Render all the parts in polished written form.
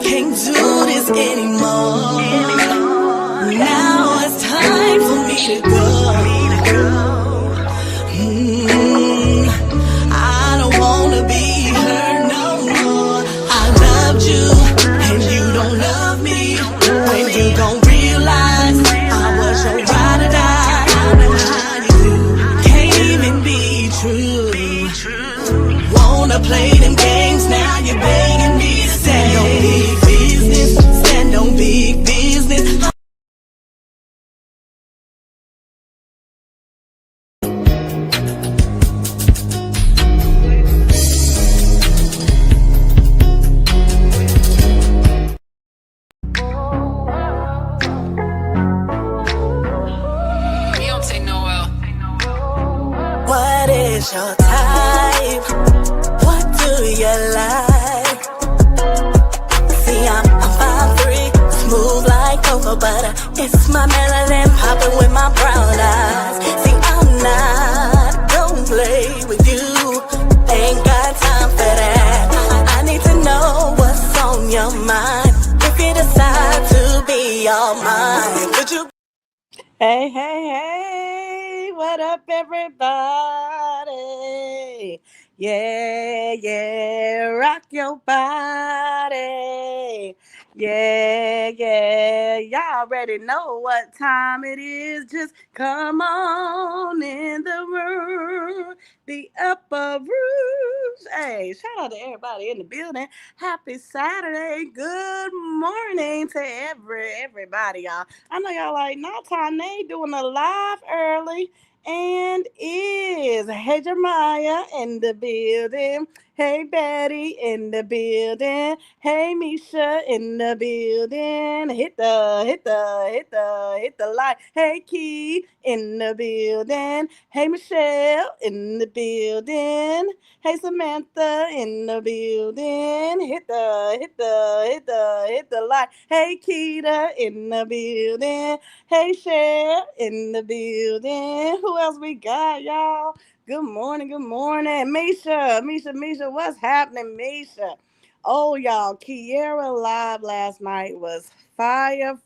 can't do this anymore. Now it's time for me to go. I don't wanna be hurt no more. I loved you, and you don't love me. When you gon' realize I was your ride or die? I know how you do. Can't even be true. Wanna play them games, now you're begging me to stand on big business. Stand on big business. What is your type? What do you like? See, I'm 5'3", smooth like cocoa butter. It's my melanin popping with my brown eyes. See, I'm not, don't play with you. Ain't got time for that. I need to know what's on your mind. If you decide to be all mine, could you? Hey, hey, hey, what up, everybody? Yeah, rock your body. Yeah, y'all already know what time it is. Just come on in the room, the upper rooms. Hey, shout out to everybody in the building. Happy Saturday. Good morning to everybody, y'all. I know y'all like, now Tyn'e doing a live early and is. Hey, Jeremiah in the building. Hey, Betty in the building. Hey, Misha in the building. Hit the light. Hey, Key in the building. Hey, Michelle in the building. Hey, Samantha in the building. Hit the light. Hey, Keita in the building. Hey, Cher in the building. Who else we got, y'all? Good morning. Misha, what's happening, Misha? Oh, y'all, Kiera live last night was fire.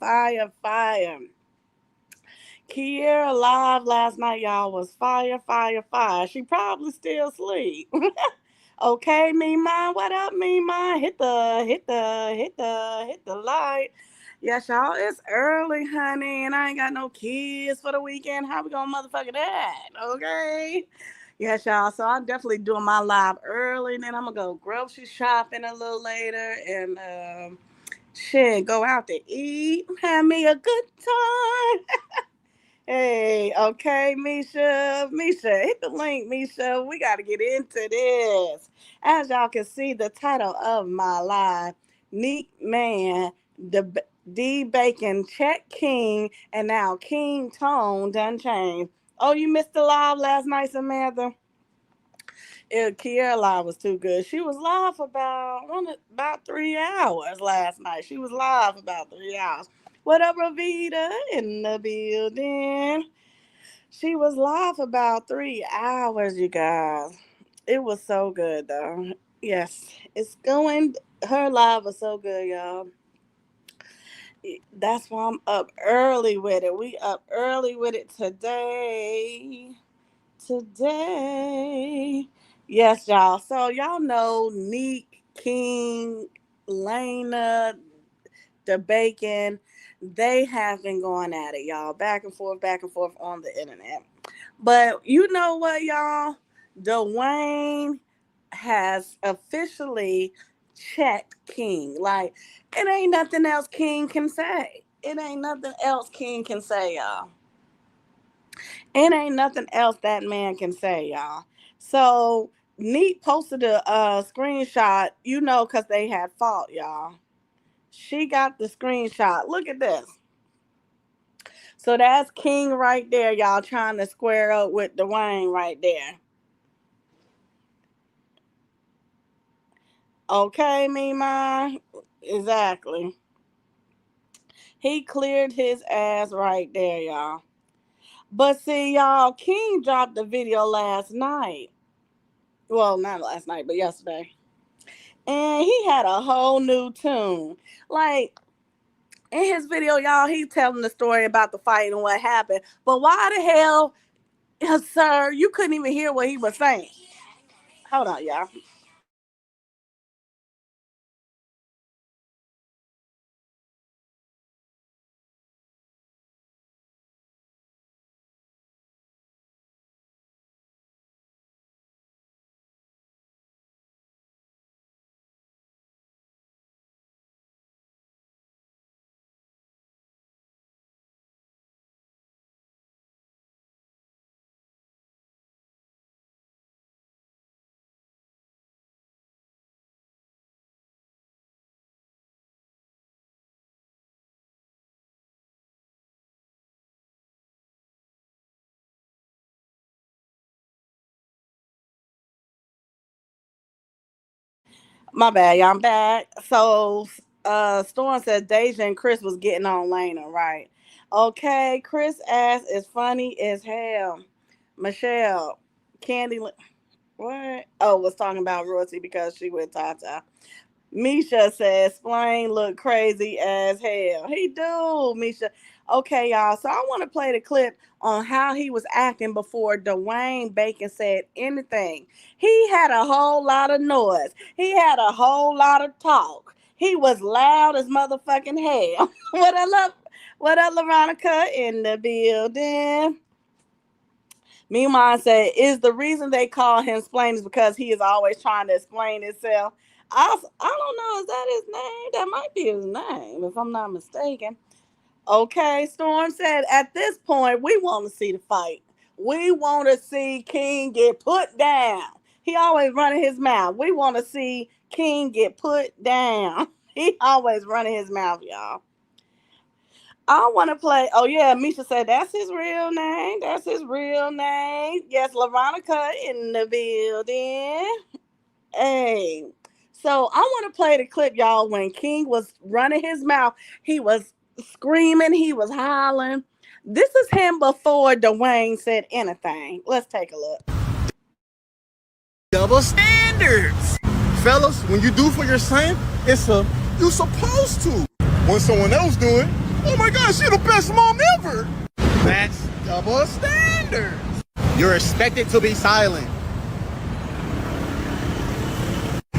Kiera live last night, y'all, was fire. She probably still asleep. Okay, me mine. What up, me mine? Hit the light. Yes, y'all. It's early, honey, and I ain't got no kids for the weekend. How we gonna motherfucker that? Okay. Yes, y'all. So I'm definitely doing my live early, and then I'm gonna go grocery shopping a little later, and shit, go out to eat, have me a good time. Hey, okay, Misha, hit the link, Misha. We got to get into this. As y'all can see, the title of my live, Nique Man, Dbacon, Check King, and now King Tone done changed. Oh, you missed the live last night, Samantha? Kiera live was too good. She was live for about 3 hours last night. She was live about 3 hours. What up, Ravita in the building? She was live for about 3 hours, you guys. It was so good, though. Yes, it's going. Her live was so good, y'all. That's why I'm up early with it. We up early with it today. Yes, y'all. So y'all know Nique, King, Lena, Dbacon. They have been going at it, y'all. Back and forth on the internet. But you know what, y'all? Dwayne has officially checked King. Like, it ain't nothing else King can say. Y'all. It ain't nothing else that man can say, y'all. So Nique posted a screenshot, because they had fought, y'all. She got the screenshot. Look at this. So that's King right there, y'all, trying to square up with Dwayne right there. Okay, Mima? Exactly. He cleared his ass right there, y'all. But see, y'all, King dropped the video last night. Well, not last night, but yesterday. and he had a whole new tune. Like in his video, y'all, he telling the story about the fight and what happened. But why the hell, sir, you couldn't even hear what he was saying? Hold on, y'all. My bad, y'all. I'm back. So, Storm said Deja and Chris was getting on Lena, right? Okay, Chris ass is funny as hell. Michelle, Candy, what? Oh, was talking about Royalty because she with Tata. Misha says Splain look crazy as hell. He do, Misha. Okay, y'all. So I want to play the clip on how he was acting before Dwayne Bacon said anything. He had a whole lot of noise. He had a whole lot of talk. He was loud as motherfucking hell. What up, Veronica in the building? Meanwhile, said, is the reason they call him Splain is because he is always trying to explain himself. I don't know, is that his name? That might be his name, if I'm not mistaken. Okay, Storm said, at this point, we want to see the fight. We want to see King get put down. He always running his mouth. We want to see King get put down. He always running his mouth, y'all. I want to play. Oh yeah, Misha said that's his real name. That's his real name. Yes, LaRonica in the building. Hey, so I want to play the clip, y'all. When King was running his mouth, he was screaming, he was hollering. This is him before Dwayne said anything. Let's take a look. Double standards. Fellas, when you do for your son, it's a you supposed to. When someone else do it, oh my gosh, she the best mom ever. That's double standards. You're expected to be silent.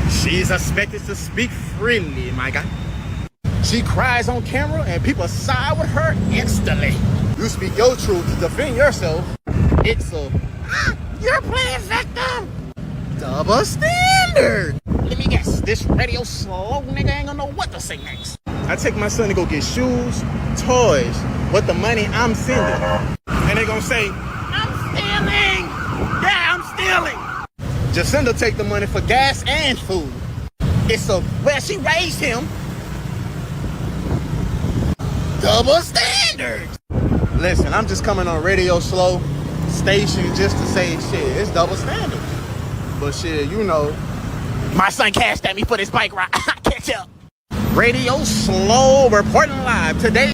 She's expected to speak freely, my guy. She cries on camera and people side with her instantly. You speak your truth to defend yourself. It's a you're playing victim. Double standard. Let me guess, this radio slow nigga ain't gonna know what to say next. I take my son to go get shoes, toys, with the money I'm sending. And they gonna say, I'm stealing. Yeah, I'm stealing. Jacinda take the money for gas and food. It's a, well, she raised him. Double standards. Listen, I'm just coming on radio slow station just to say shit. It's double standards. But shit, you know, my son cashed at me for this bike ride. Catch up. Radio slow reporting live today.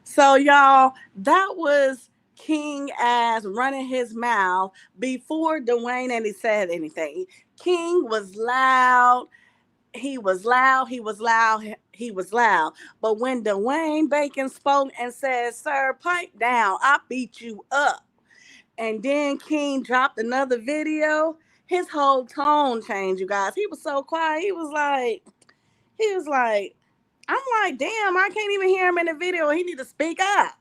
So y'all, that was King ass running his mouth before Dwayne and he said anything. King was loud. He was loud. He was loud. He was loud. But when Dwayne Bacon spoke and said, "Sir, pipe down. I beat you up," and then King dropped another video, his whole tone changed, you guys. He was so quiet. He was like, I'm like, damn, I can't even hear him in the video. He need to speak up.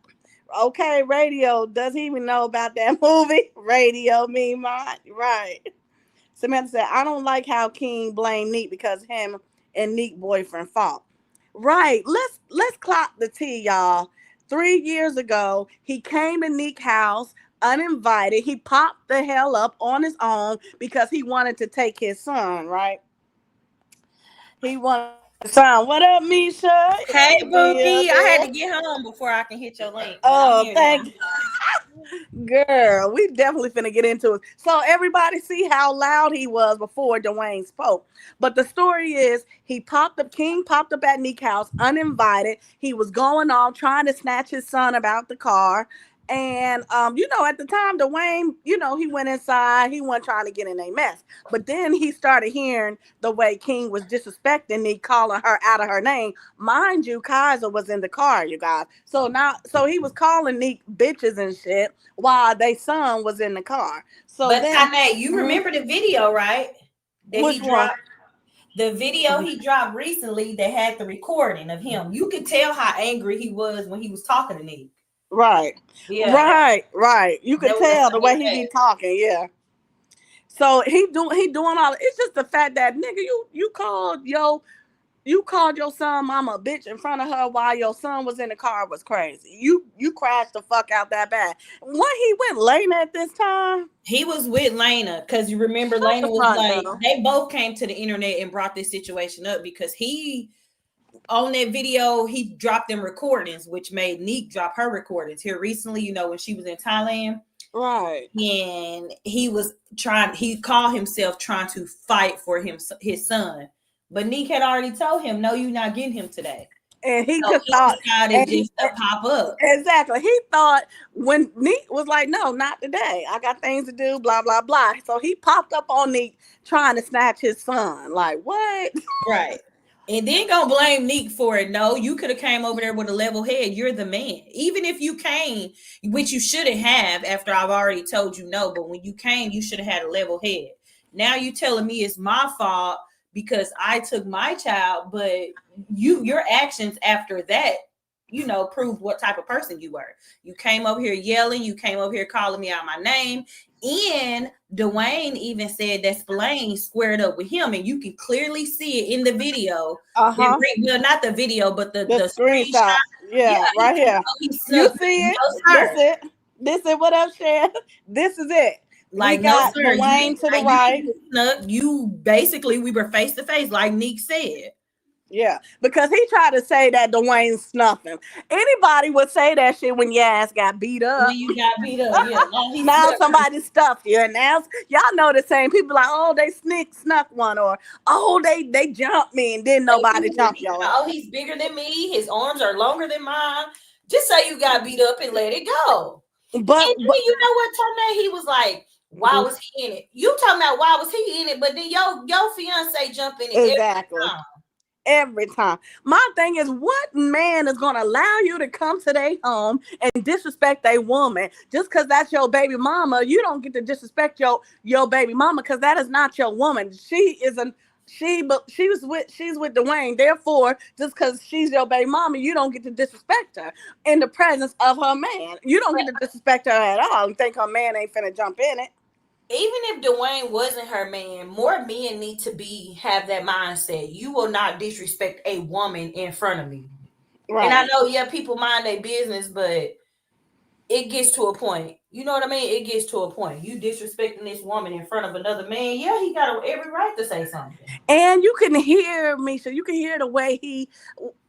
Okay, radio. Does he even know about that movie? Radio, me, mine. Right. Samantha said, I don't like how King blamed Nique because him and Nique boyfriend fought. Right. Let's clock the tea, y'all. 3 years ago, he came to Nique's house uninvited. He popped the hell up on his own because he wanted to take his son, right? He wanted his son. What up, Misha? Hey, Bookie. I had to get home before I can hit your link. Oh, thank you. Girl, we definitely finna get into it. So everybody see how loud he was before Dwayne spoke. But the story is King popped up at Nique's house uninvited. He was going off trying to snatch his son about the car. And you know, at the time, Dwayne, you know, he went inside, he wasn't trying to get in a mess. But then he started hearing the way King was disrespecting Nique, calling her out of her name. Mind you, Kaiser was in the car, you guys. So he was calling Nique bitches and shit while their son was in the car. So but then Tyn'e, you remember the video, right? That which he one? dropped. The video he dropped recently that had the recording of him. You could tell how angry he was when he was talking to Nique. Right. Yeah. Right. You could tell the way he be talking, yeah. So he doing all. It's just the fact that nigga, you called your son mama a bitch in front of her while your son was in the car was crazy. You crashed the fuck out that bad. When he went Lena at this time, he was with Lena because you remember Lena was like they both came to the internet and brought this situation up because he on that video he dropped them recordings, which made Nique drop her recordings here recently. You know when she was in Thailand. Right. And he called himself trying to fight for his son. But Nique had already told him, no, you're not getting him today. And he just thought decided just to pop up. Exactly. He thought when Nique was like, no, not today. I got things to do, blah, blah, blah. So he popped up on Nique trying to snatch his son. Like, what? Right. And then gonna blame Nique for it. No, you could have came over there with a level head. You're the man. Even if you came, which you shouldn't have after I've already told you no, but when you came, you should have had a level head. Now you telling me it's my fault because I took my child, but your actions after that, you know, proved what type of person you were. You came over here yelling, you came over here calling me out my name. And Dwayne even said that Spillane squared up with him, and you can clearly see it in the video. Well, not the video, but the screenshot. Yeah, right here. You see it? This is what I'm saying. This is it. Like, we got Dwayne to the right. We were face to face, like Nique said. Yeah, because he tried to say that Dwayne snuffed him. Anybody would say that shit when your ass got beat up. When you got beat up, yeah. Now somebody stuffed you, and now y'all know the same people like, oh, they snuck one, or oh, they jumped me, and then nobody jumped y'all. Oh, he's bigger than me. His arms are longer than mine. Just say you got beat up and let it go. But you know what, Tyn'e? He was like, why was he in it? You talking about why was he in it? But then your fiance jump in it exactly. Every time. My thing is, what man is going to allow you to come to their home and disrespect a woman just because that's your baby mama? You don't get to disrespect your baby mama because that is not your woman. She's with Dwayne. Therefore, just because she's your baby mama, you don't get to disrespect her in the presence of her man. You don't get to disrespect her at all and think her man ain't finna jump in it. Even if Dwayne wasn't her man, more men need to have that mindset. You will not disrespect a woman in front of me. Right. And I know, yeah, people mind their business, but it gets to a point. You know what I mean? It gets to a point. You disrespecting this woman in front of another man, yeah, he got every right to say something. And you can hear Misha. You can hear the way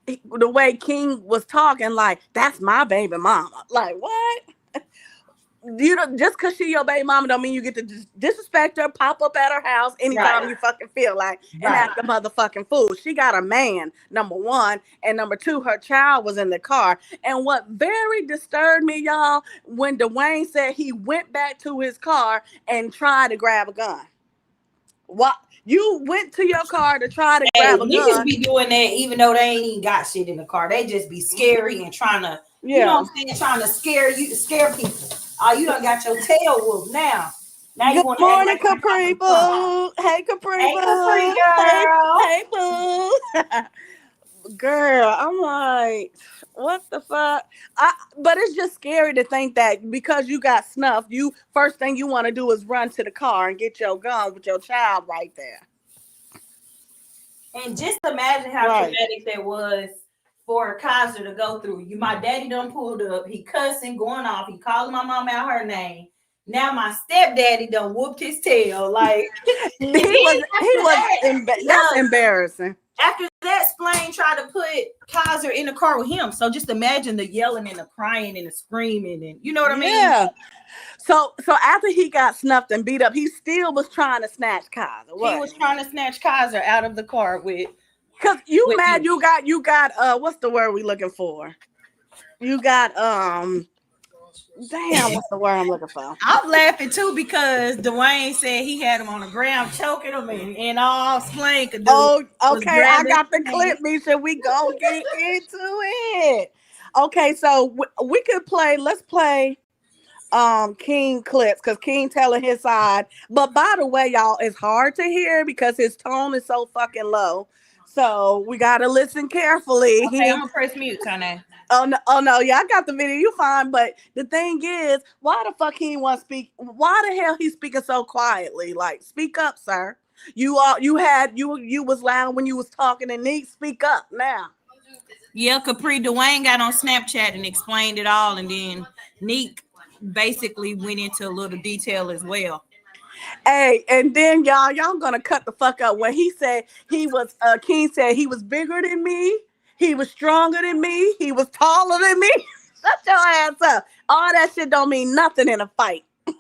the way King was talking. Like, that's my baby mama. Like, what? You know, just because she your baby mama don't mean you get to disrespect her, pop up at her house anytime you fucking feel like, and act a motherfucking fool. She got a man, number one, and number two, her child was in the car. And what very disturbed me, y'all, when Dwayne said he went back to his car and tried to grab a gun. What? You went to your car to try to grab a gun. Niggas be doing that even though they ain't even got shit in the car. They just be scary and trying to, you know what I'm saying, trying to scare people. Oh, you done got your tail whooped now. Good morning, Capri Boo. Hey, Capri Boo. Hey, girl. Hey, Boo. Girl, I'm like, what the fuck? But it's just scary to think that because you got snuffed, first thing you want to do is run to the car and get your gun with your child right there. And just imagine how traumatic that was for Kaiser to go through. My daddy done pulled up. He cussing, going off. He calling my mom out her name. Now my stepdaddy done whooped his tail. Like that's embarrassing. After that, Spillane tried to put Kaiser in the car with him. So just imagine the yelling and the crying and the screaming and you know what I mean? Yeah. So after he got snuffed and beat up, he still was trying to snatch Kaiser. He was trying to snatch Kaiser out of the car with. Cause you got what's the word we looking for? You got Damn, what's the word I'm looking for? I'm laughing too because Dwayne said he had him on the ground choking him, and all Splain could do Oh, was okay. I grab his got the hand. clip, Misha. We gonna get into it. Okay, so we could play. Let's play King clips because King telling his side. But by the way, y'all, it's hard to hear because his tone is so fucking low. So we gotta listen carefully. Okay, I'm gonna press mute, Tyn'e. Oh no, yeah, I got the video. You fine, but the thing is, why the fuck he want to speak? Why the hell he speaking so quietly? Like, speak up, sir. You was loud when you was talking, and Nique, speak up now. Yeah, Capri Dwayne got on Snapchat and explained it all, and then Nique basically went into a little detail as well. Hey, and then y'all gonna cut the fuck up when he said he was. King said he was bigger than me. He was stronger than me. He was taller than me. Shut your ass up. All that shit don't mean nothing in a fight. And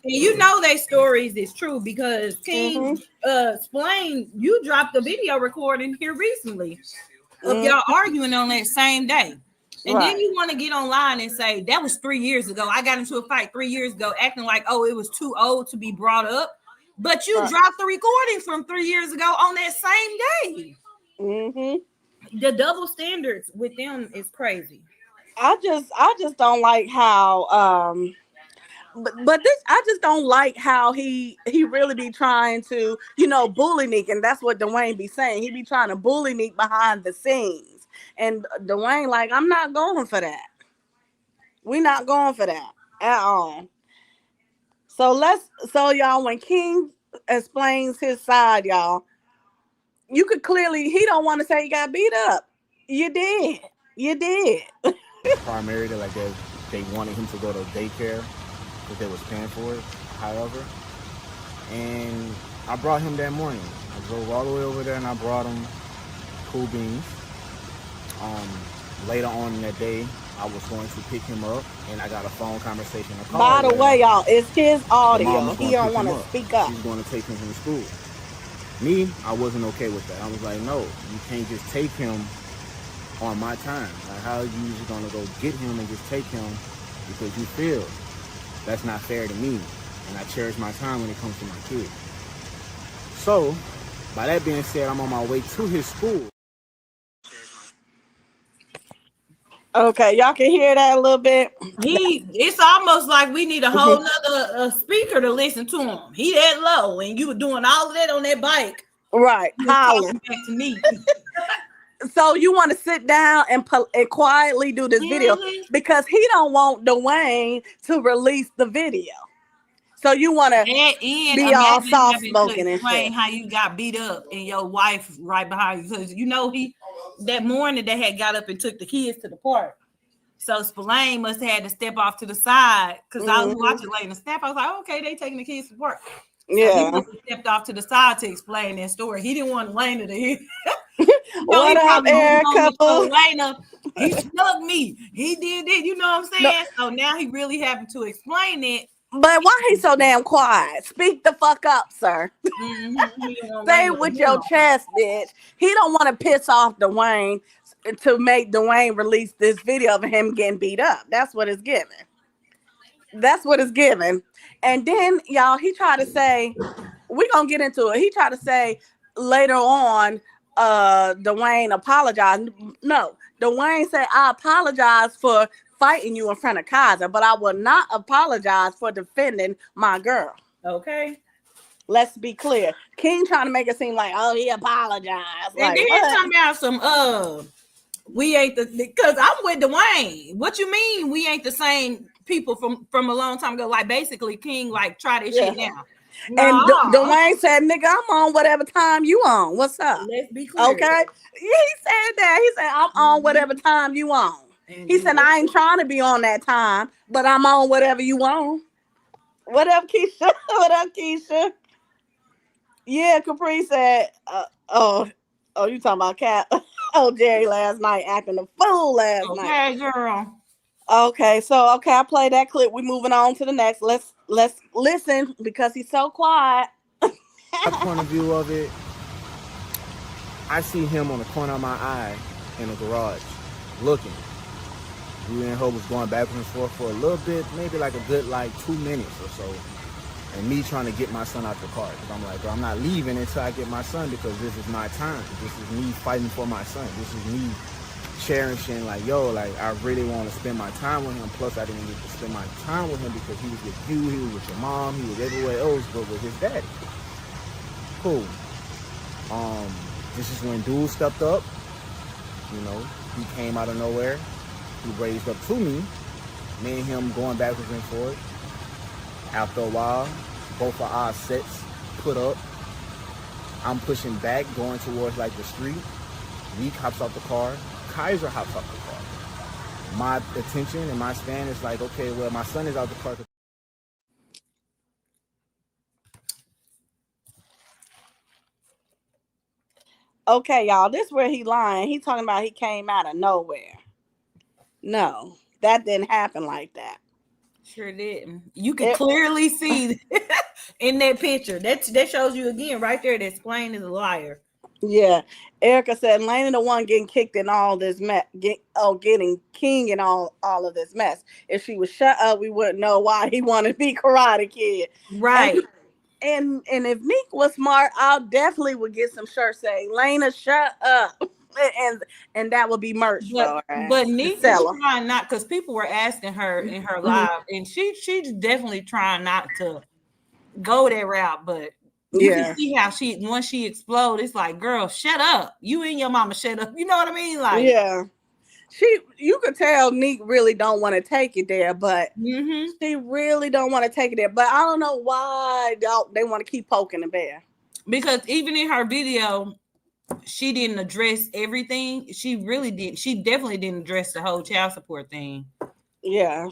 you know their stories is true because King Splain, you dropped a video recording here recently of y'all arguing on that same day. And then you want to get online and say that was 3 years ago. I got into a fight 3 years ago, acting like, oh, it was too old to be brought up. But you dropped the recording from 3 years ago on that same day. The double standards with them is crazy. I just don't like how but this I just don't like how he really be trying to, bully Nique, and that's what Dwayne be saying. He be trying to bully Nique behind the scenes. And Dwayne like, I'm not going for that. We're not going for that at all. So y'all, when King explains his side, y'all, you could clearly, he don't want to say he got beat up. You did. Primarily, like they wanted him to go to daycare because they was paying for it, however. And I brought him that morning. I drove all the way over there and I brought him cool beans. Later on in that day, I was going to pick him up and I got a phone conversation. By the way, y'all, it's his audio. He don't want to speak up. She's going to take him from school. Me, I wasn't okay with that. I was like, no, you can't just take him on my time. Like, how are you just gonna go get him and just take him because you feel that's not fair to me, and I cherish my time when it comes to my kids. So, by that being said, I'm on my way to his school. Okay, y'all can hear that a little bit. It's almost like we need a whole nother speaker to listen to him. He that low, and you were doing all of that on that bike, right? Hollering back to me. So you want to sit down and quietly do this video because he don't want Dwayne to release the video. So you want to be all soft spoken and explain how you got beat up and your wife right behind you, because he that morning they had got up and took the kids to the park. So Spillane must have had to step off to the side because I was watching Lane snap. I was like, okay, they taking the kids to the park. So he must have stepped off to the side to explain that story. He didn't want Lane to hear. What up, Eric couple? He slugged me. He did it. You know what I'm saying? No. So now he really having to explain it. But why he so damn quiet? Speak the fuck up, sir. Stay with your chest, bitch. He don't want to piss off Dwayne to make Dwayne release this video of him getting beat up. That's what it's giving. And then, y'all, he tried to say, we're going to get into it. He tried to say later on, Dwayne apologized. No, Dwayne said, I apologize for fighting you in front of Kaiser, but I will not apologize for defending my girl. Okay. Let's be clear. King trying to make it seem like, oh, he apologized. And then he's talking about some, we ain't because I'm with Dwayne. What you mean we ain't the same people from a long time ago? Like, basically, King, like, try this shit now. And Dwayne said, nigga, I'm on whatever time you on. What's up? Let's be clear. Okay? He said that. He said, I'm on whatever time you on. He said, I ain't trying to be on that time, but I'm on whatever you want. What up, Keisha? Yeah, Capri said, you talking about Cat? Jerry last night acting a fool last night. Okay, girl. Okay, I played that clip. We moving on to the next. Let's listen because he's so quiet. My point of view of it, I see him on the corner of my eye in the garage looking. We and her was going back and forth for a little bit, maybe like a good 2 minutes or so. And me trying to get my son out the car. Because I'm like, bro, I'm not leaving until I get my son because this is my time. This is me fighting for my son. This is me cherishing, I really want to spend my time with him. Plus, I didn't get to spend my time with him because he was with you, he was with your mom, he was everywhere else but with his daddy. Cool. This is when dude stepped up. He came out of nowhere. He raised up to me. Me and him going backwards and forth. After a while, both of our sets put up. I'm pushing back, going towards the street. Nique hops out the car. Kaiser hops out the car. My attention and my span is okay, well, my son is out the car. Okay, y'all, this is where he lying. He talking about he came out of nowhere. No, that didn't happen like that. Sure didn't. You can clearly see in that picture. That shows you again right there that Splain is a liar. Yeah. Erica said Lane the one getting kicked in all this mess, getting King in all of this mess. If she was shut up, we wouldn't know why he wanted to be Karate Kid. Right. And if Nique was smart, I definitely would get some shirts saying Lena, shut up. And that would be merch for her. But Nique is trying not, because people were asking her in her live, and she's definitely trying not to go that route, but you can see how once she explodes, it's like, girl, shut up. You and your mama shut up. You know what I mean? You could tell Nique really don't want to take it there, but she really don't want to take it there. But I don't know why they want to keep poking the bear. Because even in her video, she didn't address everything. She really did. She definitely didn't address the whole child support thing. Yeah.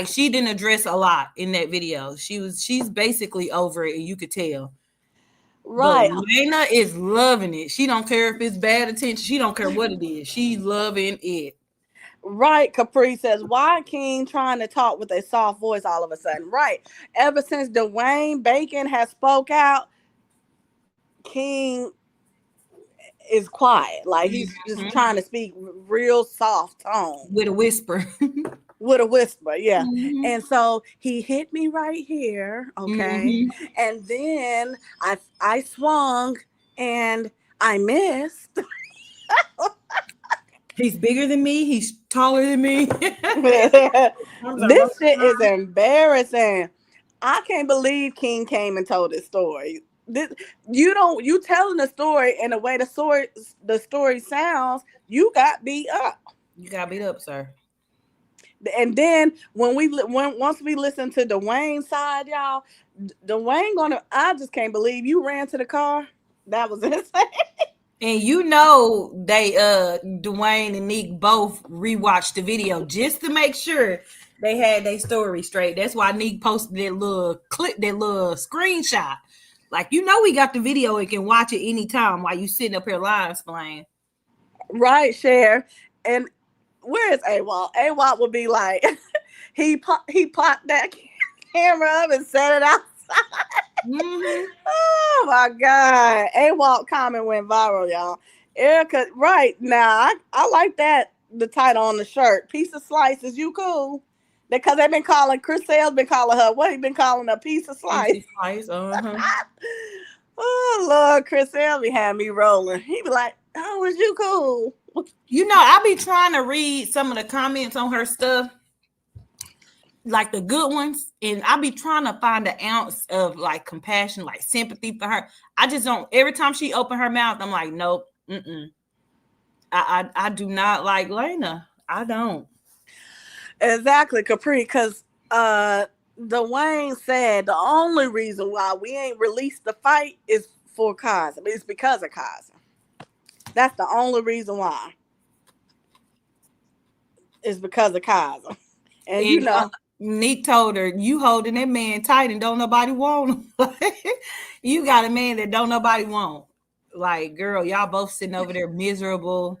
She didn't address a lot in that video. She's basically over it, and you could tell. Right. But Lena is loving it. She don't care if it's bad attention. She don't care what it is. She's loving it. Right. Capri says, why King trying to talk with a soft voice all of a sudden? Right. Ever since Dwayne Bacon has spoke out, King is quiet. He's just trying to speak real soft tone. With a whisper. With a whisper, yeah. And so he hit me right here, okay? And then I swung and I missed. He's bigger than me. He's taller than me. This shit is embarrassing. I can't believe King came and told this story. You telling the story and the way the story sounds, you got beat up. You got beat up, sir. And then once we listen to Dwayne's side, y'all, Dwayne I just can't believe you ran to the car. That was insane. And they Dwayne and Nique both rewatched the video just to make sure they had their story straight. That's why Nique posted that little clip, that little screenshot. We got the video and can watch it anytime while you sitting up here live explaining. Right, Cher. And where is AWOL? AWOL would be like, he popped that camera up and set it outside. Oh my God. AWOL comment went viral, y'all. Erica, right now, I like that, the title on the shirt. Piece of slices, you cool? Because they've been calling, Chris Sale's been calling her, what he been calling a piece of slice? Piece of slice, Oh Lord, Chris Sale be having me rolling. He be like, oh, was you cool? I be trying to read some of the comments on her stuff, the good ones, and I be trying to find an ounce of compassion, sympathy for her. I just don't. Every time she open her mouth, I'm like, nope, I do not like Lena. I don't. Exactly, Capri, because Dwayne said the only reason why we ain't released the fight is for Kaiser. It's because of Kaiser. That's the only reason why. It's because of Kaiser. And Nique told her, you holding that man tight and don't nobody want him. You got a man that don't nobody want. Girl, y'all both sitting over there miserable.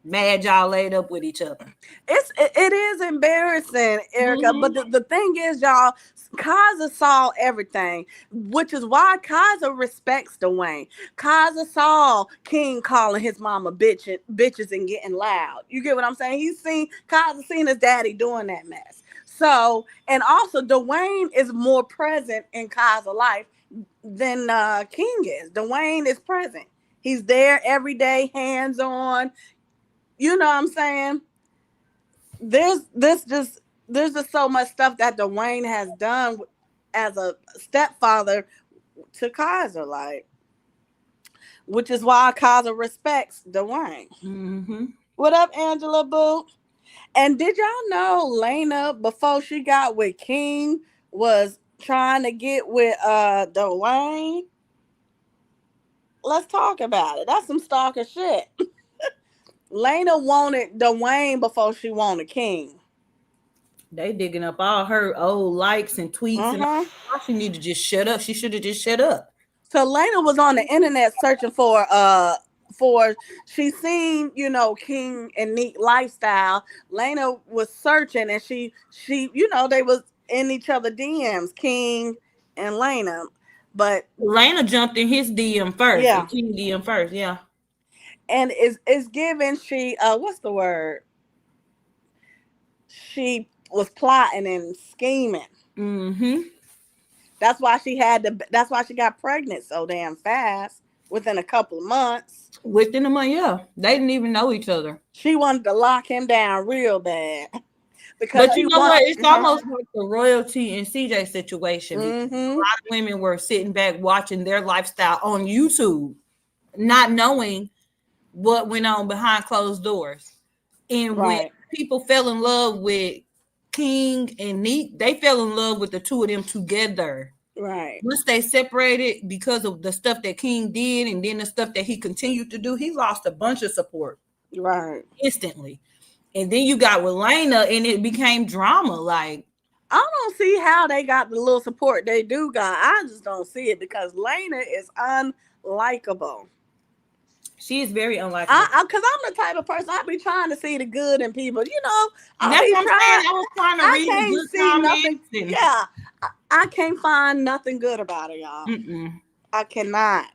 mad y'all laid up with each other. It is embarrassing, Erica. Mm-hmm. But the thing is, y'all, Kaiser saw everything, which is why Kaiser respects Dwayne. Kaiser saw King calling his mama bitches and getting loud. You get what I'm saying? Kaiser seen his daddy doing that mess. So, and also Dwayne is more present in Kaiser's life than King is. Dwayne is present. He's there every day, hands on. You know what I'm saying? There's just so much stuff that Dwayne has done as a stepfather to Kaiser, like, which is why Kaiser respects Dwayne. Mm-hmm. What up, Angela Boo? And did y'all know Lena, before she got with King, was trying to get with Dwayne? Let's talk about it. That's some stalker shit. Lena wanted Dwayne before she wanted King. They digging up all her old likes and tweets and all. She need to just shut up. She should have just shut up. So Lena was on the internet searching for she seen, you know, King and Nique lifestyle. Lena was searching and she you know, they was in each other DMs, King and Lena. But Lena jumped in his DM first. Yeah. And King DM first, yeah. And it's given what's the word? She was plotting and scheming. Mm-hmm. That's why she got pregnant so damn fast within a couple of months. Within a month, yeah. They didn't even know each other. She wanted to lock him down real bad. Because but you know what? It's almost like the Royalty and CJ situation. Mm-hmm. A lot of women were sitting back watching their lifestyle on YouTube, not knowing what went on behind closed doors. And when people fell in love with King and Nique, they fell in love with the two of them together. Right. Once they separated because of the stuff that King did and then the stuff that he continued to do, he lost a bunch of support. Right. Instantly. And then you got with Lena and it became drama. Like, I don't see how they got the little support they do got. I just don't see it because Lena is unlikable. She is very unlikable. Because I'm the type of person, I be trying to see the good in people. You know, that's what I'm saying. I was trying to read the good comments. Yeah. I can't find nothing good about her, y'all. Mm-mm. I cannot.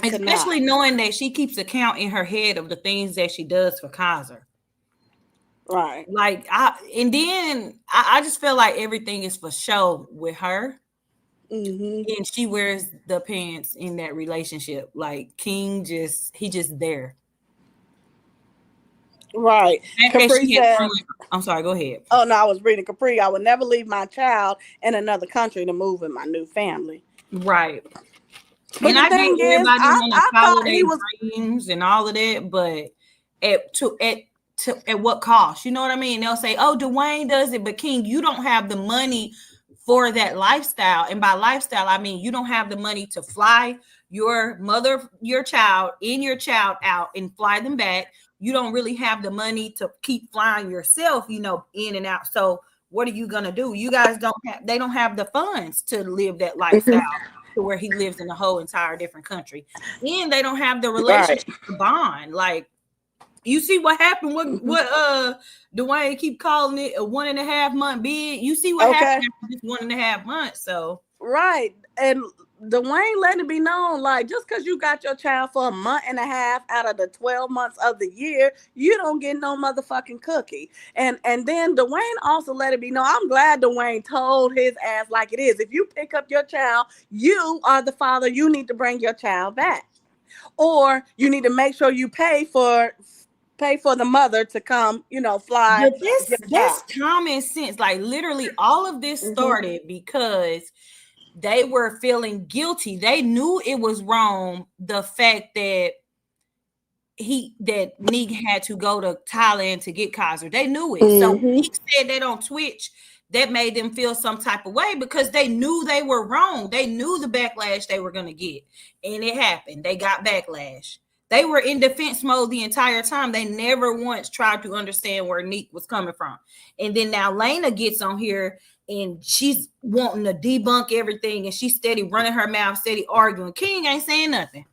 Especially knowing that she keeps account in her head of the things that she does for Kaiser. Right. Like, I just feel like everything is for show with her. Mm-hmm. And she wears the pants in that relationship. Like, King he just there. Right. Capri said, I'm sorry, go ahead. Oh, no, I was reading Capri. I would never leave my child in another country to move with my new family. Right. But and I think everybody want to follow their dreams and all of that, but at what cost? You know what I mean? They'll say, oh, Dwayne does it, but King, you don't have the money for that lifestyle. And by lifestyle, I mean you don't have the money to fly your child out and fly them back. You don't really have the money to keep flying yourself, you know, in and out. So what are you gonna do? You guys they don't have the funds to live that lifestyle to where he lives in a whole entire different country. And they don't have the relationship bond. Like, you see what happened? What Dwayne keep calling it a 1.5 month bid. You see what happened after this 1.5 months. So and Dwayne let it be known, like, just because you got your child for 1.5 months out of the 12 months of the year, you don't get no motherfucking cookie. And then Dwayne also let it be known. I'm glad Dwayne told his ass like it is. If you pick up your child, you are the father. You need to bring your child back, or you need to make sure you pay for the mother to come, you know, fly. But that's common sense. Like, literally, all of this started because they were feeling guilty. They knew it was wrong. The fact that Nique had to go to Thailand to get Kaiser, they knew it. So when he said that on Twitch, that made them feel some type of way because they knew they were wrong. They knew the backlash they were going to get, and it happened. They got backlash. They were in defense mode the entire time. They never once tried to understand where Nique was coming from. And then now Lena gets on here and she's wanting to debunk everything, and she's steady running her mouth, steady arguing. King ain't saying nothing.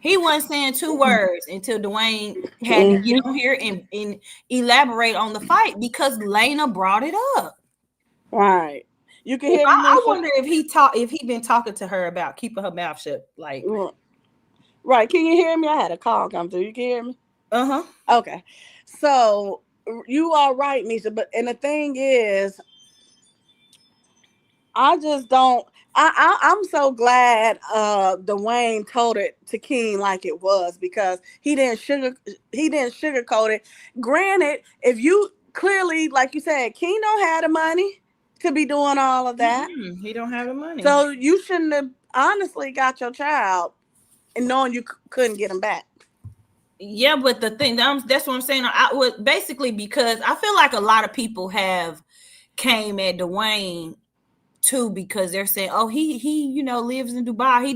He wasn't saying 2 words until Dwayne had to get Mhm. on here and elaborate on the fight because Lena brought it up. Right. You can If hear me, I Nisha? wonder if he been talking to her about keeping her mouth shut. Like, Right. Can you hear me? I had a call come through. You can hear me? uh-huh. Okay. So you are right, Nisha. But and the thing is, I just don't. I'm so glad Dwayne told it to King like it was because he didn't sugarcoat it. Granted, if you clearly, like you said, King don't have the money to be doing all of that. He don't have the money. So you shouldn't have honestly got your child and knowing you couldn't get him back. Yeah, but the thing that's what I'm saying. I would basically because I feel like a lot of people have came at Dwayne too because they're saying, oh, he lives in Dubai. He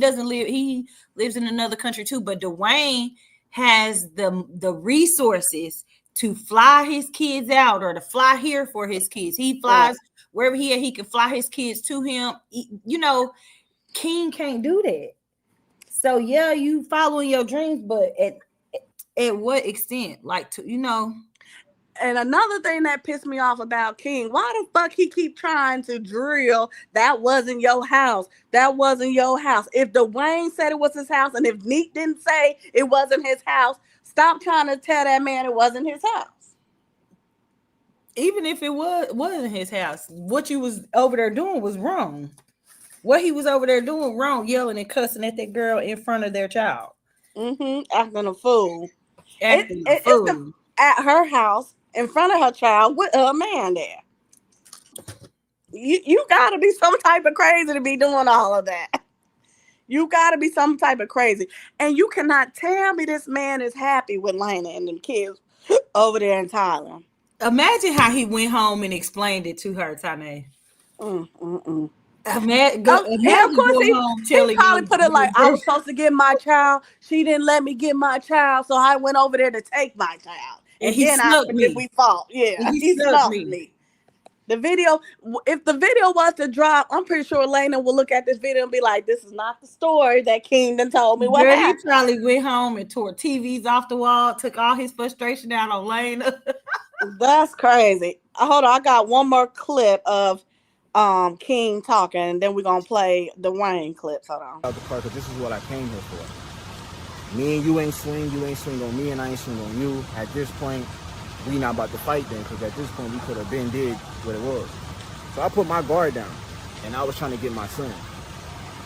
lives in another country too. But Dwayne has the resources to fly his kids out or to fly here for his kids. He flies wherever he can fly his kids to him. King can't do that. So yeah, you following your dreams, but at what extent? Like And another thing that pissed me off about King, why the fuck he keep trying to drill that wasn't your house? That wasn't your house. If Dwayne said it was his house and if Nique didn't say it wasn't his house, stop trying to tell that man it wasn't his house. even if it wasn't his house, what you was over there doing was wrong. What he was over there doing wrong, yelling and cussing at that girl in front of their child. Acting a fool. Acting a fool. At her house in front of her child with a man there. You gotta be some type of crazy to be doing all of that. You gotta be some type of crazy. And you cannot tell me this man is happy with Lena and them kids over there in Thailand. Imagine how he went home and explained it to her, Tyn'e. And of course, he probably put it like, I was supposed to get my child. She didn't let me get my child, so I went over there to take my child. And then we fought. Yeah, he snuck me. The video, if the video was to drop, I'm pretty sure Lena will look at this video and be like, this is not the story that King done told me what happened. He probably went home and tore TVs off the wall, took all his frustration out on Lena. That's crazy. Hold on, I got one more clip of King talking, and then we're gonna play the Dwayne clips. Hold on. Out the car, because this is what I came here for. Me and you ain't swing on me, and I ain't swing on you. At this point, we not about to fight then, because at this point we could have been did what it was. So I put my guard down, and I was trying to get my son.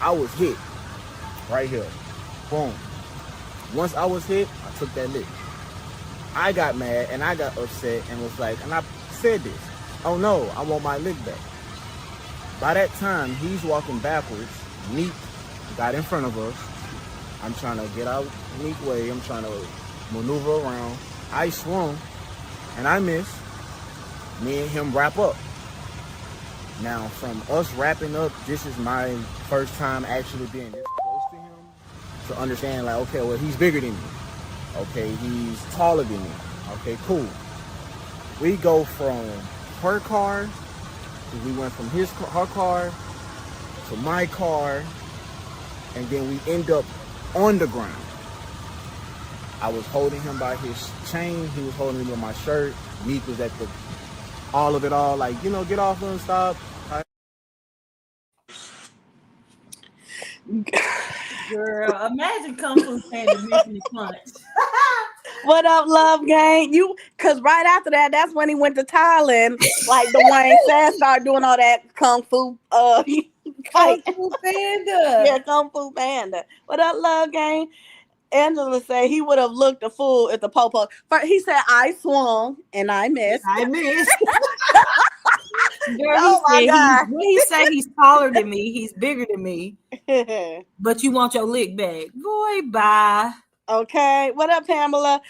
I was hit right here. Boom. Once I was hit, I took that lick. I got mad and I got upset and was like, and I said this, oh no, I want my lick back. By that time, he's walking backwards. Nique got in front of us. I'm trying to get out Nique way. I'm trying to maneuver around. I swung and I missed. Me and him wrap up. Now, from us wrapping up, this is my first time actually being this close to him to understand, like, okay, well, he's bigger than me. Okay, he's taller than me. Okay, cool. We go from her car, we went from her car to my car, and then we end up on the ground. I was holding him by his chain, he was holding me by my shirt. Nique was at all of it all, like, get off and stop. Girl, imagine Kung Fu Panda missing the punch. What up, Love Gang? Cause right after that, that's when he went to Thailand. Like Dwayne said, started doing all that Kung Fu fight. Kung Fu Panda. Yeah, Kung Fu Panda. What up, Love Gang? Angela said he would have looked a fool at the popo. He said, I swung and I missed. I missed. Girl, he said he's taller than me. He's bigger than me. But you want your lick back. Boy, bye. Okay. What up, Pamela?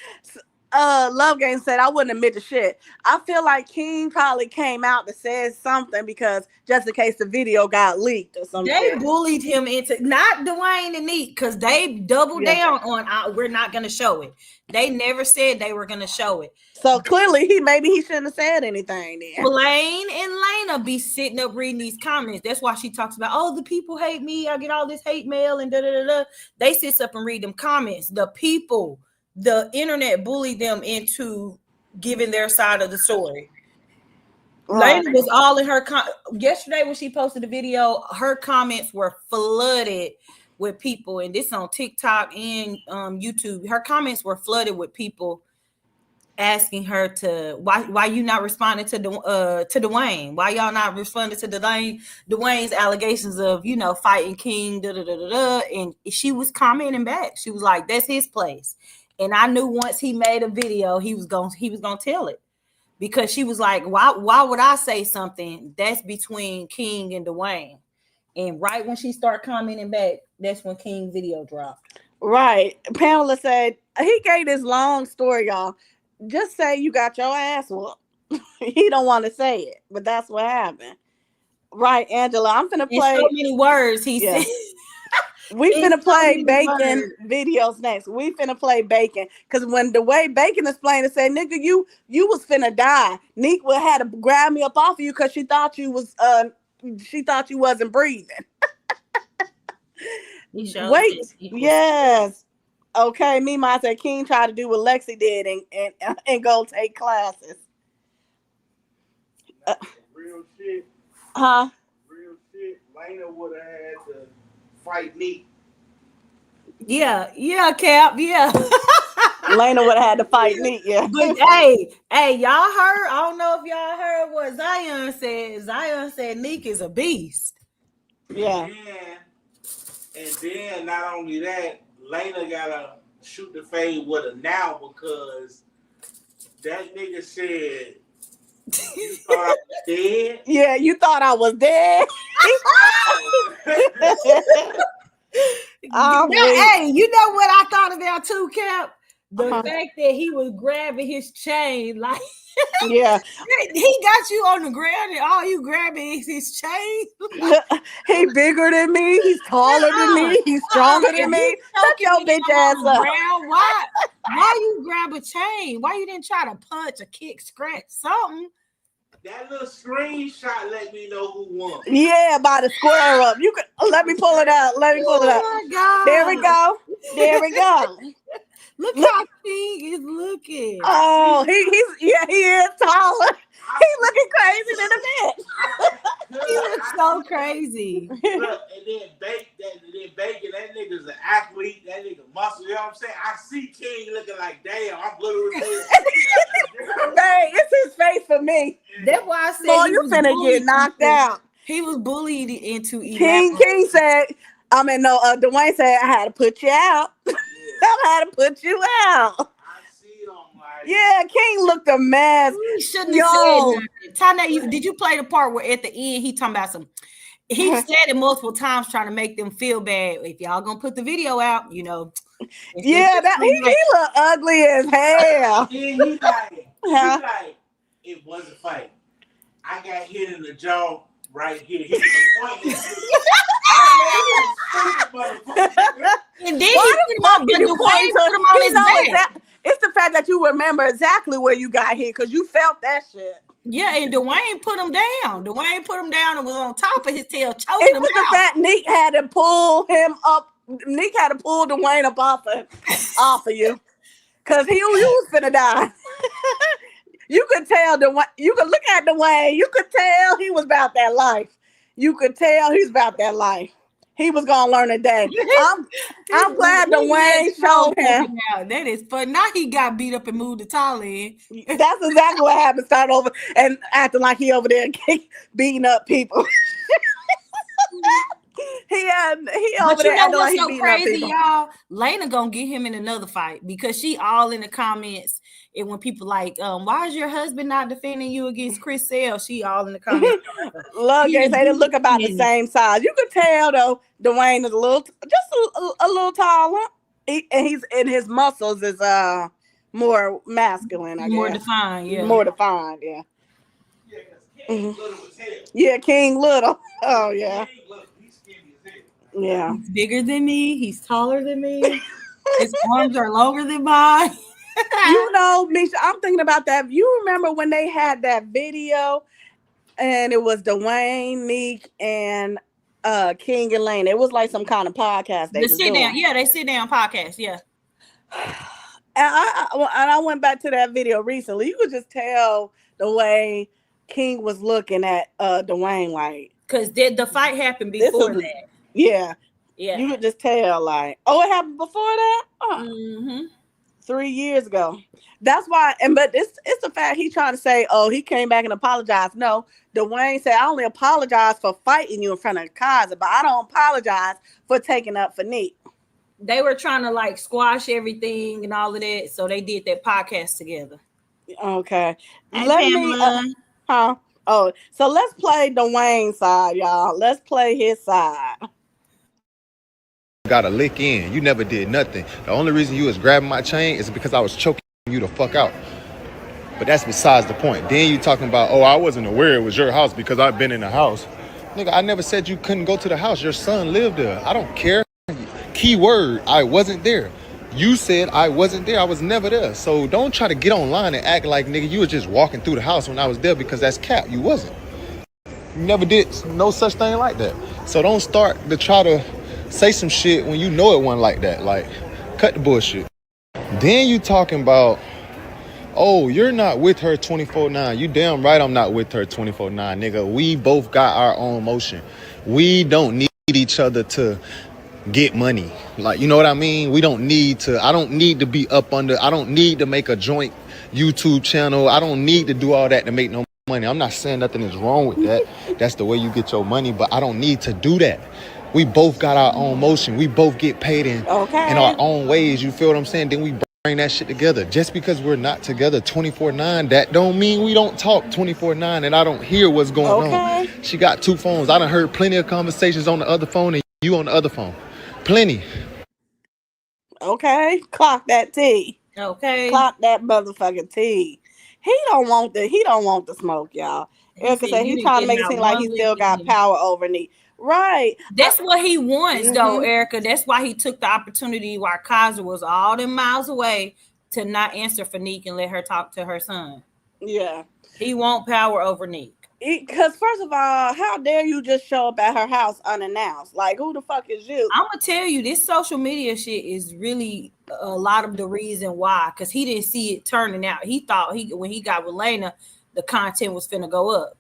Love Game said I wouldn't admit to shit. I feel like King probably came out to say something because just in case the video got leaked or something. They bullied him into not Dwayne and Nique because they doubled down on we're not gonna show it. They never said they were gonna show it. So clearly he shouldn't have said anything then. Blaine and Lena be sitting up reading these comments. That's why she talks about, oh, the people hate me. I get all this hate mail and da da da da. They sit up and read them comments. The people, the internet bullied them into giving their side of the story. Right. Lena was all in her yesterday when she posted the video, her comments were flooded with people, and this on TikTok and YouTube. Her comments were flooded with people asking her to why you not responding to Dwayne? Why y'all not responding to Dwayne's allegations of fighting King? Da, da, da, da, da. And she was commenting back. She was like, "That's his place." And I knew once he made a video, he was gonna tell it. Because she was like, why would I say something that's between King and Dwayne? And right when she started commenting back, that's when King video dropped. Right. Pamela said, he gave this long story, y'all. Just say you got your ass whooped. He don't want to say it, but that's what happened. Right, Angela, I'm finna play. In so many words, he said. We finna play Bacon videos next. We finna play Bacon. Because when the way Bacon explained it, said, nigga, you was finna die. Nique had to grab me up off of you because she thought you wasn't breathing. Wait, yes. Okay, Mima said King tried to do what Lexi did and go take classes. Real shit. Huh? Real shit. Lena would have had to fight Nique. Yeah, Cap, yeah. Lena would have had to fight Nique, yeah. But hey, y'all heard? I don't know if y'all heard what Zion said. Zion said Nique is a beast. Yeah. And then not only that, Lena gotta shoot the fade with her now because that nigga said you thought I was dead. Yeah, you thought I was dead. Hey, you know what I thought of that too, Cap? The fact that he was grabbing his chain, like, yeah, he got you on the ground and all you grabbing is his chain. He bigger than me. He's taller than me. He's stronger than me. Shut your bitch ass up. Why you grab a chain? Why you didn't try to punch or kick, scratch something? That little screenshot let me know who won. Yeah, by the square up. You can let me pull it out. Let me pull it out. Oh my God. There we go. There we go. Look how King is looking. Oh, he is taller. He's looking crazy than a bitch. He looks so crazy. Look, and then Bacon, that nigga's an athlete. That nigga muscle. You know what I'm saying? I see King looking like, damn, I'm little as hell. Hey, it's his face for me. That's why I said, boy, you finna get knocked out. He was bullied into King said, Dwayne said, I had to put you out. I had to put you out. I see him like, yeah, King looked a mess. He shouldn't have said that. Tyn'e, did you play the part where at the end he talking about he said it multiple times trying to make them feel bad. If y'all gonna put the video out, yeah, that he look ugly as hell. He like, it was a fight. I got hit in the jaw right here. He was and then he put him on his back. It's the fact that you remember exactly where you got hit because you felt that shit. Yeah, and Dwayne put him down. Dwayne put him down and was on top of his tail, choking him out. It's the fact Nique had to pull him up. Nique had to pull Dwayne up off of you because you was finna die. You could tell Dwayne. You could look at Dwayne. You could tell he was about that life. You could tell he's about that life. He was gonna learn a day. I'm glad Dwayne showed him. That is fun. Now he got beat up and moved to Thailand. That's exactly what happened. Start over and acting like he over there beating up people. he over there acting like he beating up people. Y'all, Lena gonna get him in another fight because she all in the comments. And when people like, why is your husband not defending you against Chris Sale? She all in the comments. Look, they say they look about the same size. You could tell though, Dwayne is a little taller, and his muscles is more masculine, I guess. More defined, yeah. More defined, yeah. Yeah, because King Little was hell. Yeah, King Little. Oh, yeah. King Little, he's skinny as hell. Yeah. He's bigger than me. He's taller than me. His arms are longer than mine. You know, Misha, I'm thinking about that. You remember when they had that video and it was Dwayne, Nique, and King and Lane. It was like some kind of podcast they The was sit doing. down, yeah, they sit down podcast, yeah. And I went back to that video recently. You could just tell the way King was looking at Dwayne, like, because the fight happened before that. Yeah. Yeah. You could just tell, like, oh, it happened before that? 3 years ago. That's why, but it's the fact he trying to say, oh, he came back and apologized. No, Dwayne said, I only apologize for fighting you in front of Kaiser, but I don't apologize for taking up for Nique. They were trying to like squash everything and all of that, so they did that podcast together. Okay. Hey, Let Pamela. me, Oh, so let's play Dwayne's side, y'all. Let's play his side. Got a lick in. You never did nothing. The only reason you was grabbing my chain is because I was choking you the fuck out. But that's besides the point. Then you talking about, oh, I wasn't aware it was your house because I've been in the house. Nigga, I never said you couldn't go to the house. Your son lived there. I don't care. Key word, I wasn't there. You said I wasn't there. I was never there. So don't try to get online and act like, nigga, you was just walking through the house when I was there, because that's cap. You wasn't. You never did no such thing like that. So don't start to try to say some shit when you know it wasn't like that. Like, cut the bullshit. Then you talking about, oh, you're not with her 24/9. You damn right I'm not with her 24/9, nigga. We both got our own motion. We don't need each other to get money. Like, you know what I mean? We don't need to, I don't need to be up under, I don't need to make a joint YouTube channel. I don't need to do all that to make no money. I'm not saying nothing is wrong with that. That's the way you get your money, but I don't need to do that. We both got our own motion. We both get paid in our own ways. You feel what I'm saying? Then we bring that shit together. Just because we're not together 24/9, that don't mean we don't talk 24/9 and I don't hear what's going on. She got two phones. I done heard plenty of conversations on the other phone and you on the other phone. Plenty. Okay, clock that T. Okay. Clock that motherfucking T. He don't want the smoke, y'all. Erica said he trying to make it seem like he still got power over Nique. Right. That's what he wants, though, Erica. That's why he took the opportunity while Kaiser was all them miles away to not answer for Nique and let her talk to her son. Yeah. He want power over Nique. Because first of all, how dare you just show up at her house unannounced? Like, who the fuck is you? I'm gonna tell you, this social media shit is really a lot of the reason why. Because he didn't see it turning out. He thought when he got with Lena, the content was finna go up.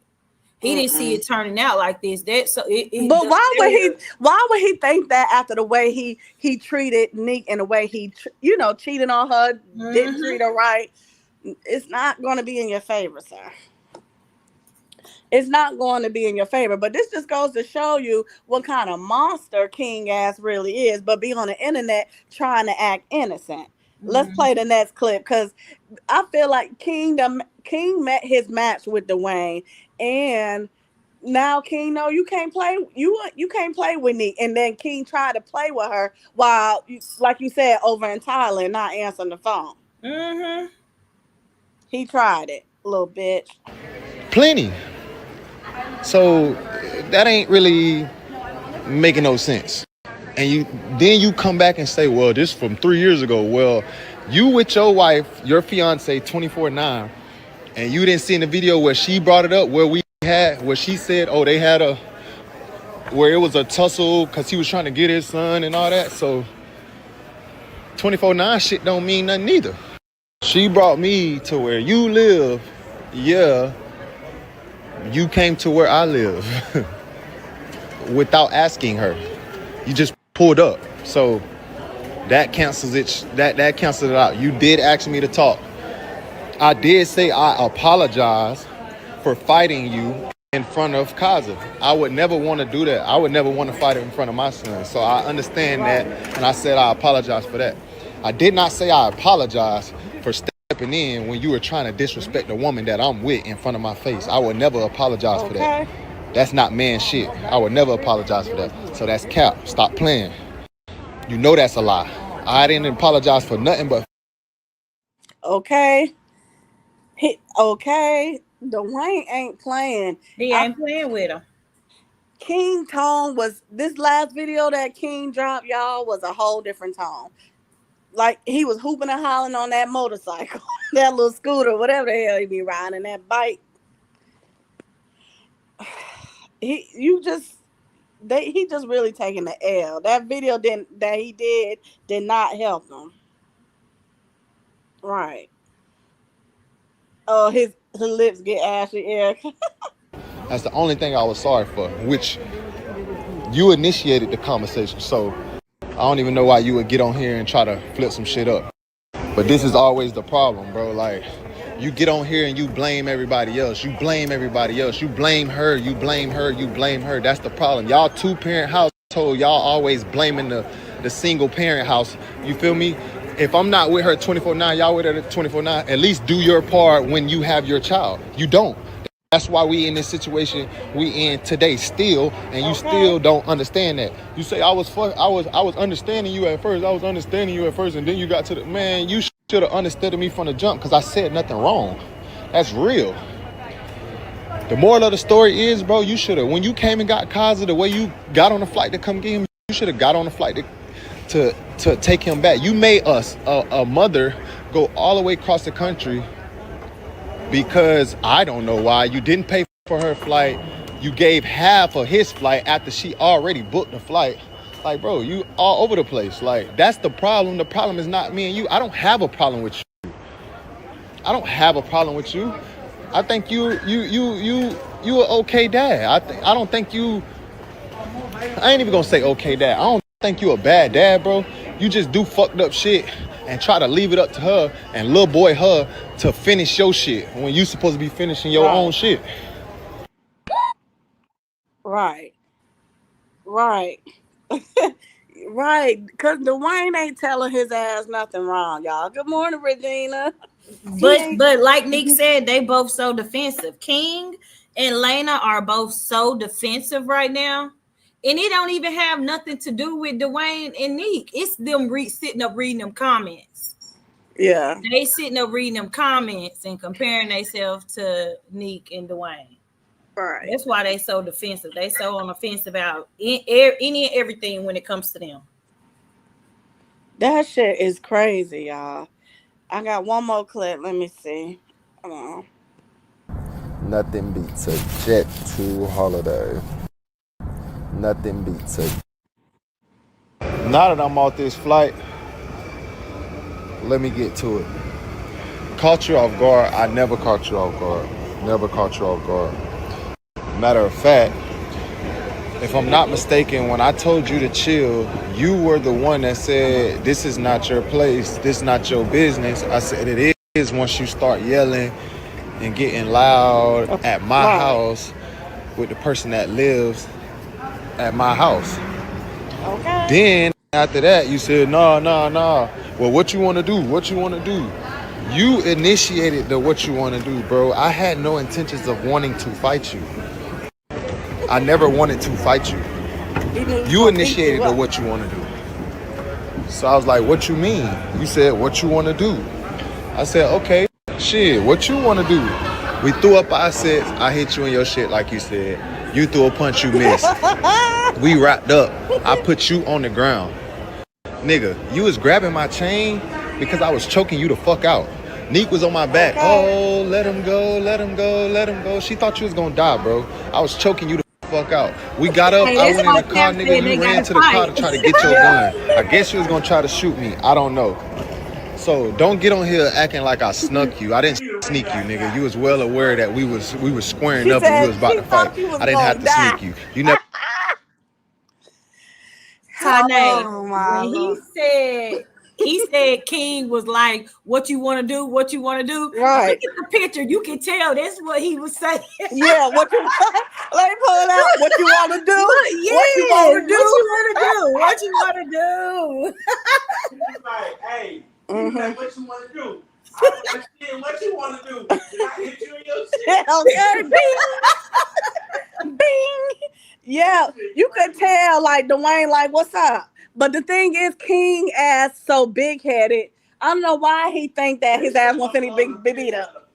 He didn't see it turning out like this. But why would he think that after the way he treated Nique and the way he cheated on her, didn't treat her right? It's not going to be in your favor, sir. It's not going to be in your favor. But this just goes to show you what kind of monster King ass really is, but be on the internet trying to act innocent. Let's play the next clip, because I feel like King met his match with Dwayne, and now King you can't play with Nique, and then King tried to play with her while, like you said, over in Thailand, not answering the phone. He tried it, little bitch. Plenty. So that ain't really making no sense. And then you come back and say, well, this from 3 years ago. Well, you with your wife, your fiance, 24/9, and you didn't see in the video where she brought it up, where she said, oh, they had where it was a tussle because he was trying to get his son and all that. So 24/9 shit don't mean nothing either. She brought me to where you live. Yeah, you came to where I live without asking her. You just pulled up. So that cancels it. That cancels it out. You did ask me to talk. I did say I apologize for fighting you in front of Kaiser. I would never want to do that. I would never want to fight it in front of my son. So I understand that, and I said I apologize for that. I did not say I apologize for stepping in when you were trying to disrespect the woman that I'm with in front of my face. I would never apologize for that. That's not man shit. I would never apologize for that. So that's cap. Stop playing. You know that's a lie. I didn't apologize for nothing but. Okay, Dwayne ain't playing. He ain't playing with him. King tone was this last video that King dropped, y'all, was a whole different tone. Like he was hooping and hollering on that motorcycle, that little scooter, whatever the hell he be riding, that bike. He just really taking the L. That video did not help him. Right. Oh, his lips get ashy, Eric. That's the only thing I was sorry for, which you initiated the conversation. So I don't even know why you would get on here and try to flip some shit up. But this is always the problem, bro. Like, you get on here and you blame everybody else. You blame everybody else. You blame her. You blame her. You blame her. That's the problem. Y'all two-parent household. Y'all always blaming the single-parent house. You feel me? If I'm not with her 24/9, y'all with her 24/9. At least do your part when you have your child. You don't. That's why we in this situation we in today still, and you still don't understand that. You say I was understanding you at first. I was understanding you at first, and then you got to the man. You should have understood me from the jump because I said nothing wrong. That's real. The moral of the story is, bro, you should have, when you came and got Kaza, the way you got on the flight to come get him, you should have got on the flight to take him back. You made us a mother go all the way across the country. Because I don't know why you didn't pay for her flight. You gave half of his flight after she already booked the flight. Like, bro, you all over the place. Like, that's the problem. The problem is not me and you. I don't have a problem with you. I don't have a problem with you. I think you an okay dad. I don't think you. I ain't even gonna say okay dad. I don't think you a bad dad, bro. You just do fucked up shit and try to leave it up to her and little boy her to finish your shit when you supposed to be finishing your own shit. Right. Right. Right. Because Dwayne ain't telling his ass nothing wrong, y'all. Good morning, Regina. But like Nique said, they both so defensive. King and Lena are both so defensive right now. And it don't even have nothing to do with Dwayne and Nique. It's them sitting up reading them comments. Yeah. They sitting up reading them comments and comparing themselves to Nique and Dwayne. Right. That's why they so defensive. They so on the fence about any and everything when it comes to them. That shit is crazy, y'all. I got one more clip. Let me see. Come on. Nothing beats a jet to holiday. Nothing beats it. Now that I'm off this flight, let me get to it. Caught you off guard. I never caught you off guard. Never caught you off guard. Matter of fact, if I'm not mistaken, when I told you to chill, you were the one that said, this is not your place. This is not your business. I said, it is once you start yelling and getting loud at my house with the person that lives at my house. Okay. Then after that, you said, nah. Well, what you want to do? What you want to do? You initiated the what you want to do, bro. I had no intentions of wanting to fight you. I never wanted to fight you. You initiated the what you want to do. So I was like, what you mean? You said, what you want to do? I said, okay, shit, what you want to do? We threw up our sets. I hit you in your shit like you said. You threw a punch, you missed. We wrapped up. I put you on the ground. Nigga, you was grabbing my chain because I was choking you the fuck out. Nique was on my back. Oh, let him go, let him go, let him go. She thought you was gonna die, bro. I was choking you the fuck out. We got up, I went in the car, nigga. You ran to the car to try to get your gun. I guess you was gonna try to shoot me. I don't know. So don't get on here acting like I snuck you. I didn't sneak you, nigga. You was well aware that we was squaring up and we was about to fight. I didn't have to sneak you. You never. Tyn'e, when he said King was like, what you want to do, what you want to do. Right. Look at the picture. You can tell that's what he was saying. Yeah, what you let me pull it out. What you want to do? Yes, what you want to do? What you want to do? He's like, hey, like, what you want to do? I understand what you want to do. Did I hit you in your shit? Okay, bing. Bing. Yeah, you could tell like Dwayne, like, what's up? But the thing is, King ass so big headed. I don't know why he think that his ass won't finna be beat up.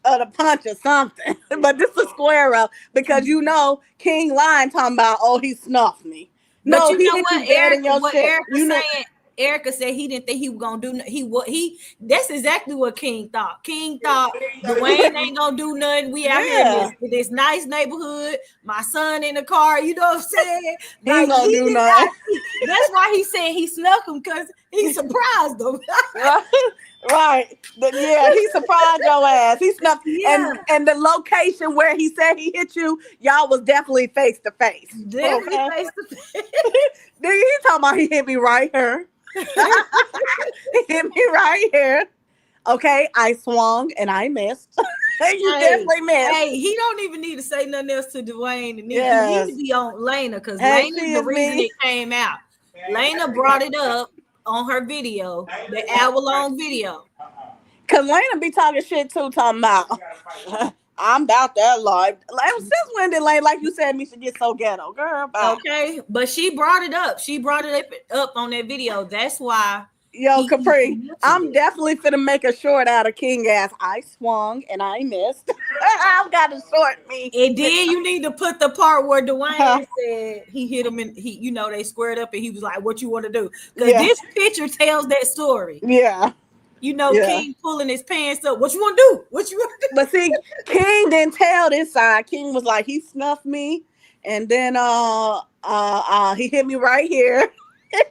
The punch or something. But this is square up because you know King Lion talking about, oh, he snuffed me. But No, you he know hit what, you dead in Erica? your What shit. Erica You know, saying? Erica said he didn't think he was gonna do. He. That's exactly what King thought. King thought Dwayne ain't gonna do nothing. We out here yeah, in this nice neighborhood. My son in the car. You know what I'm saying? he ain't gonna do did nothing. not. That's why he said he snuck him because he surprised him. Right. Yeah, he surprised your ass. He snuffed Yeah. and the location where he said he hit you, y'all was definitely face to face. Definitely Okay? face to face. Then he talking about he hit me right here. He hit me right here. Okay, I swung and I missed. You definitely missed. Hey, he don't even need to say nothing else to Dwayne and Nique. Yes. He need to be on Lena because Hey, Lena's she the is reason me. it came out. Lena brought it up on her video, the hour-long video. Cause Lena be talking shit too, talking about I'm about that life. Like, since when did Lena, like you said, me should get so ghetto, girl? Bye. Okay, but she brought it up. She brought it up on that video. That's why. Yo, Capri, mentioned I'm it. definitely finna make a short out of King ass. I swung and I missed. I've got to short me. And then you need to put the part where Dwayne said he hit him and they squared up and he was like, "What you want to do?" Because this picture tells that story. Yeah. King pulling his pants up. What you want to do? What you want to do? But see, King didn't tell this side. King was like, he snuffed me, and then he hit me right here.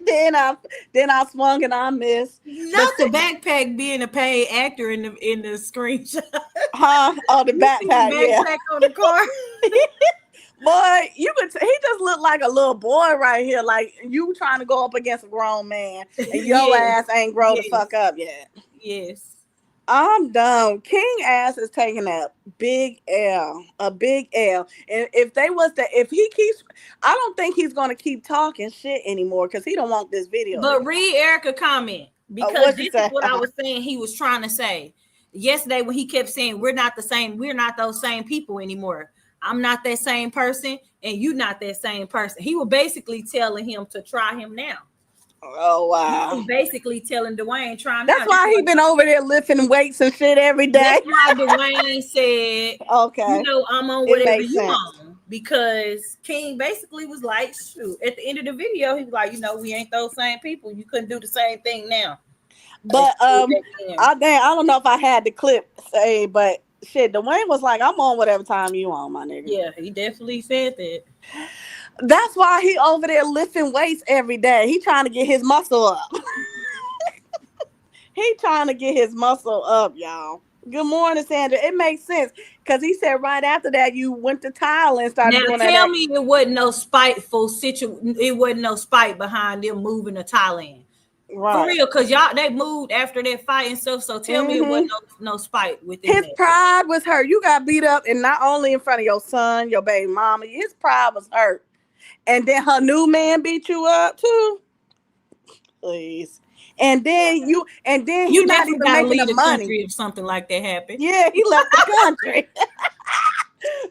then I swung and I missed. Not the backpack being a paid actor in the screenshot. Huh? Oh, the backpack. Backpack on the car. Boy, he just looked like a little boy right here. Like you trying to go up against a grown man, and your ass ain't grow the fuck up yet. Yes. I'm done. King ass is taking a big L. And if he keeps, I don't think he's gonna keep talking shit anymore because he don't want this video. But read Erica comment because this is what I was saying. He was trying to say yesterday when he kept saying we're not the same. We're not those same people anymore. I'm not that same person, and you not that same person. He was basically telling him to try him now. Oh wow! He was basically telling Dwayne trying. That's why he been over there lifting weights and shit every day. That's why Dwayne said, "Okay, I'm on whatever you on." Because King basically was like, "Shoot." At the end of the video, he was like, we ain't those same people. You couldn't do the same thing now." But I don't know if I had the clip say, but shit, Dwayne was like, "I'm on whatever time you on, my nigga." Yeah, he definitely said that. That's why he over there lifting weights every day. He trying to get his muscle up. He trying to get his muscle up, y'all. Good morning, Sandra. It makes sense because he said right after that you went to Thailand and started doing that. Now tell me it wasn't no spiteful situation. It wasn't no spite behind them moving to Thailand. Right. For real, because they moved after that fight and stuff. So tell me it wasn't no spite with his pride was hurt. You got beat up, and not only in front of your son, your baby mama. His pride was hurt. And then her new man beat you up too. Please. And then you not even making the money if something like that happened. Yeah, he left the country.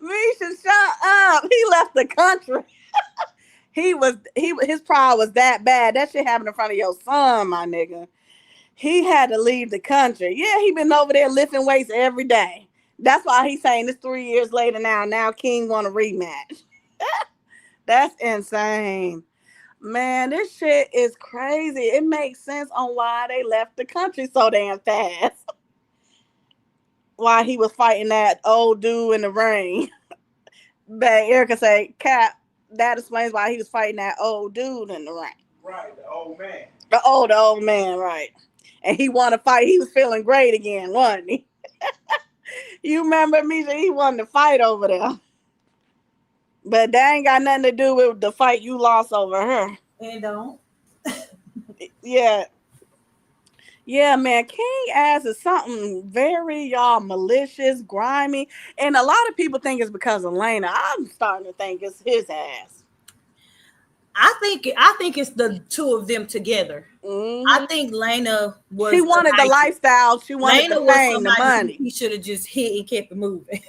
Misha, shut up. He left the country. His pride was that bad. That shit happened in front of your son, my nigga. He had to leave the country. Yeah, he been over there lifting weights every day. That's why he's saying this 3 years later now. Now King want a rematch. That's insane. Man, this shit is crazy. It makes sense on why they left the country so damn fast. Why he was fighting that old dude in the ring. But Erica say, Cap, that explains why he was fighting that old dude in the ring. Right, the old man. The old man, right. And he wanted to fight. He was feeling great again, wasn't he? You remember me? He wanted to fight over there. But that ain't got nothing to do with the fight you lost over her. And don't. Yeah. Yeah, man. King ass is something very, malicious, grimy. And a lot of people think it's because of Lena. I'm starting to think it's his ass. I think it's the two of them together. Mm-hmm. I think Lena was. She wanted the lifestyle. She wanted the fame, the money. He should have just hit and kept it moving.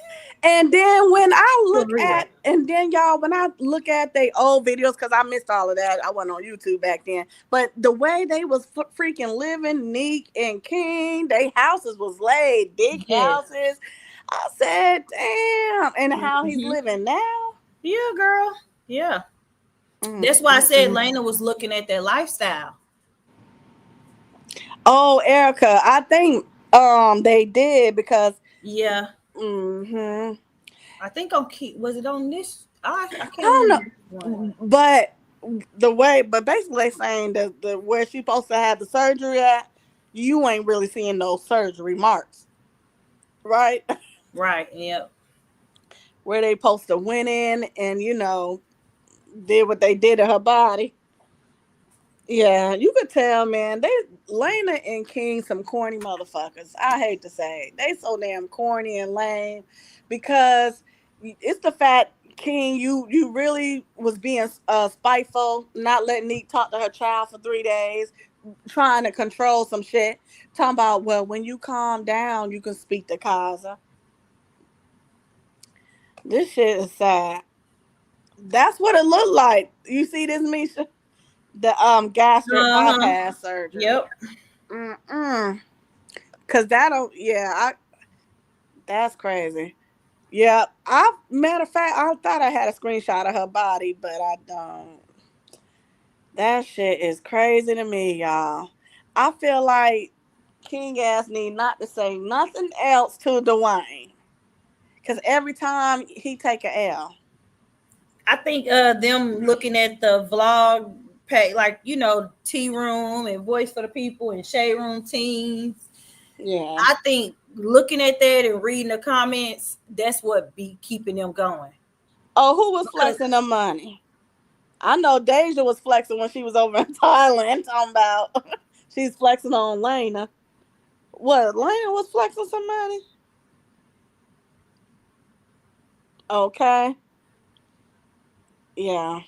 And then when I For look real. at, and then y'all, when I look at they old videos, because I missed all of that. I wasn't on YouTube back then. But the way they was freaking living, Nique and King, they houses was laid, big Yes. houses. I said, damn. And how he's Mhm. living now. Yeah, girl. Yeah. Mm, That's why I said mm. Lena was looking at their lifestyle. Oh, Erica, I think they did because Yeah. I I think on key was it on this? I can't don't remember know. which one. But but basically they saying that the where she supposed to have the surgery at, you ain't really seeing no surgery marks, right? Right. Yep. Where they supposed to went in and did what they did to her body. Yeah, you could tell, man. They Lena and King some corny motherfuckers. I hate to say it. They so damn corny and lame because it's the fact, King, you really was being spiteful, not letting Nique talk to her child for 3 days, trying to control some shit. Talking about, well, when you calm down, you can speak to Kaza. This shit is sad. That's what it looked like. You see this, Misha? The gastric Uh-huh. bypass surgery. Yep. Mm-mm. Cause that's crazy. Yeah, matter of fact, I thought I had a screenshot of her body, but I don't. That shit is crazy to me, y'all. I feel like King ass need not to say nothing else to Dwayne, cause every time he take a L. I think them looking at the vlog pay like tea room and voice for the people and shade room teams. Yeah. I think looking at that and reading the comments, that's what be keeping them going. Oh, who was Because flexing the money? I know Deja was flexing when she was over in Thailand. Talking about she's flexing on Lena. What? Lena was flexing some money. Okay. Yeah.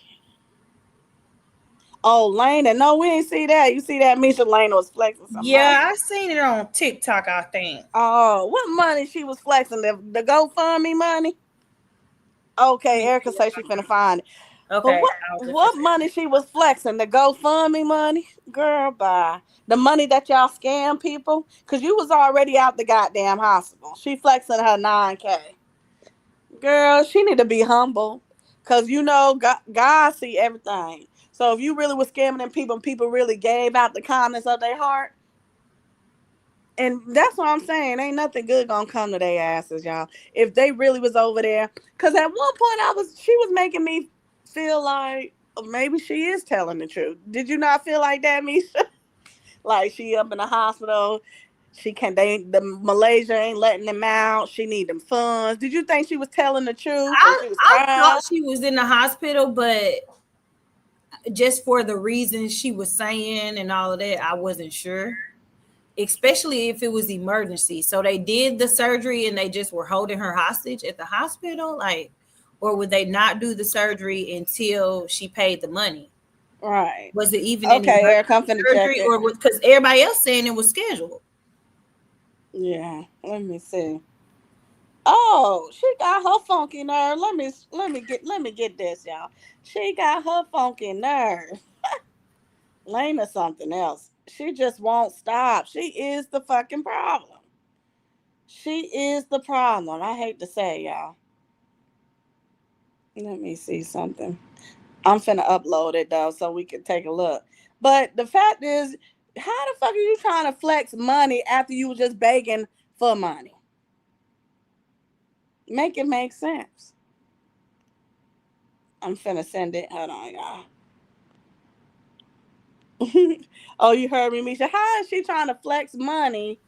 Oh, Lena. No, we ain't see that. You see that? Misha Lena was flexing some money. yeah, I seen it on TikTok, I think. Oh, what money she was flexing? The GoFundMe money? Okay, Erica say she finna find it. But Okay, what I was just gonna what say. money she was flexing? The GoFundMe money? Girl, bye. The money that y'all scam people? Cause you was already out the goddamn hospital. She flexing her 9K. Girl, she need to be humble. Cause God see everything. So if you really was scamming them people and people really gave out the kindness of their heart, and that's what I'm saying. Ain't nothing good gonna come to their asses, y'all. If they really was over there. Cause at one point she was making me feel like maybe she is telling the truth. Did you not feel like that, Misha? Like she up in the hospital. The Malaysia ain't letting them out. She need them funds. Did you think she was telling the truth or she was I crying? thought she was in the hospital, but just for the reasons she was saying and all of that, I wasn't sure. Especially if it was emergency. So they did the surgery and they just were holding her hostage at the hospital, like, or would they not do the surgery until she paid the money? Right. Was it even an Okay, Eric, I'm emergency finna check surgery, it. or was because everybody else saying it was scheduled? Yeah, let me see. Oh, she got her funky nerve. Let me get this, y'all. She got her funky nerve. Lena something else. She just won't stop. She is the fucking problem. She is the problem. I hate to say, y'all. Let me see something. I'm finna upload it though, so we can take a look. But the fact is, how the fuck are you trying to flex money after you were just begging for money? Make it make sense. I'm finna send it. Hold on, y'all. Oh, you heard me, Misha. How is she trying to flex money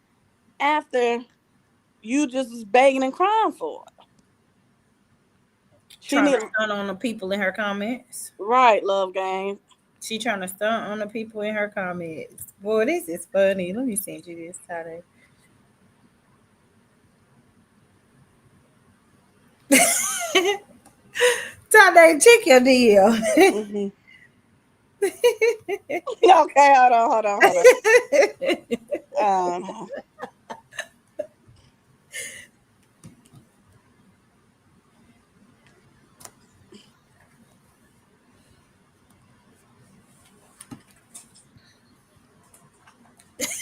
after you just was begging and crying for it? She Trying need to stunt on the people in her comments. right, love game. She trying to stunt on the people in her comments. Boy, this is funny. Let me send you this, Tade. Tade, check your deal. Hmm. Okay, hold on. Um,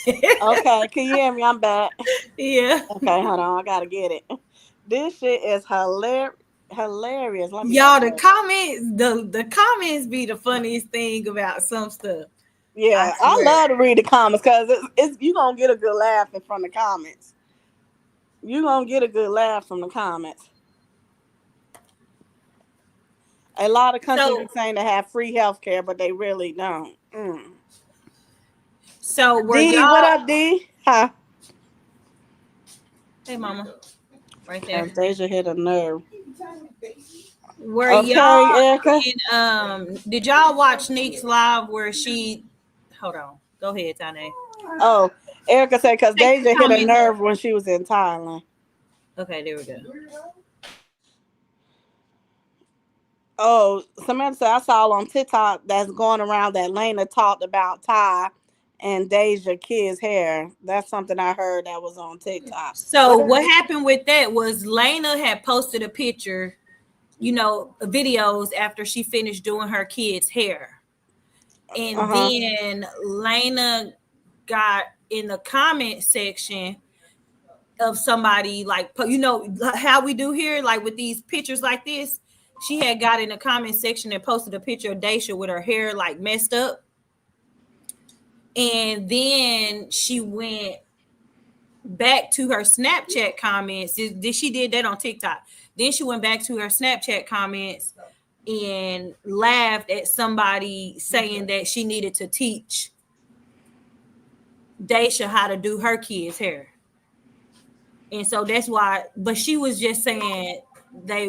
Okay, can you hear me? I'm back. Yeah. Okay, hold on. I gotta get it. This shit is hilarious. Let me Y'all, the go. comments, the comments be the funniest thing about some stuff. I Yeah, I swear. love to read the comments because it's you gonna get a good laugh from the comments. You gonna get a good laugh from the comments. A lot of countries be So saying they have free health care, but they really don't. so were D, what y'all up, D? Huh? hey mama, right there. Cause Deja hit a nerve. Were Okay, y'all Erica. did y'all watch Nique's live where she hold on. Go ahead, Tyn'e. Oh, Erica said because Take the Deja hit a comments. nerve when she was in Thailand. Okay, there we go. Oh, Samantha said I saw on TikTok that's going around that Lena talked about Ty and Deja kids' hair. That's something I heard that was on TikTok. So What? what happened with that was Lena had posted a picture, videos after she finished doing her kids' hair. Uh And huh. then Lena got in the comment section of somebody like, how we do here, like with these pictures like this. She had got in the comment section and posted a picture of Daisha with her hair like messed up. And then she went back to her Snapchat comments. She did that on TikTok. Then she went back to her Snapchat comments and laughed at somebody saying that she needed to teach Daisha how to do her kids' hair. And so that's why, but she was just saying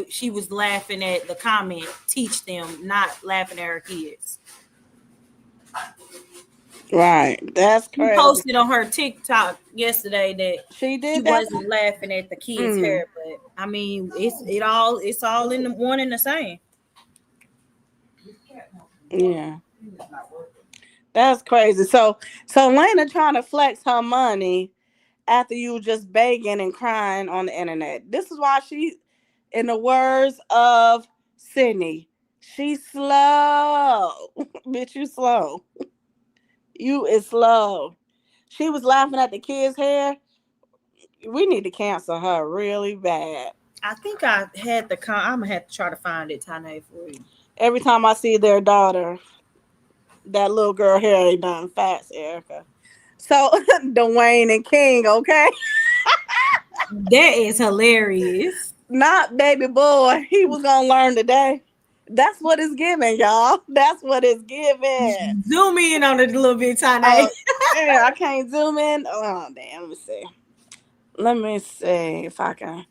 she was laughing at the comment, teach them, not laughing at her kids. Right. That's She crazy. posted on her TikTok yesterday that She she did that. wasn't laughing at the kids' Mm. hair, but I mean, it's all in the one and the same. Yeah. That's crazy. So Lena trying to flex her money after you just begging and crying on the internet. This is why she, in the words of Sydney, she's slow. Bitch, you slow. You is slow. She was laughing at the kids' hair. We need to cancel her really bad. I think I had I'm gonna have to try to find it, Tyn'e, for you. Every time I see their daughter, that little girl hair ain't done fast, Erica. So Dwayne and King, okay? That is hilarious. Not baby boy. He was gonna learn today. That's what it's giving, y'all. That's what it's giving. Zoom in on it a little bit, Tyn'e. Oh, yeah, I can't zoom in. Oh, damn. Let me see. Let me see if I can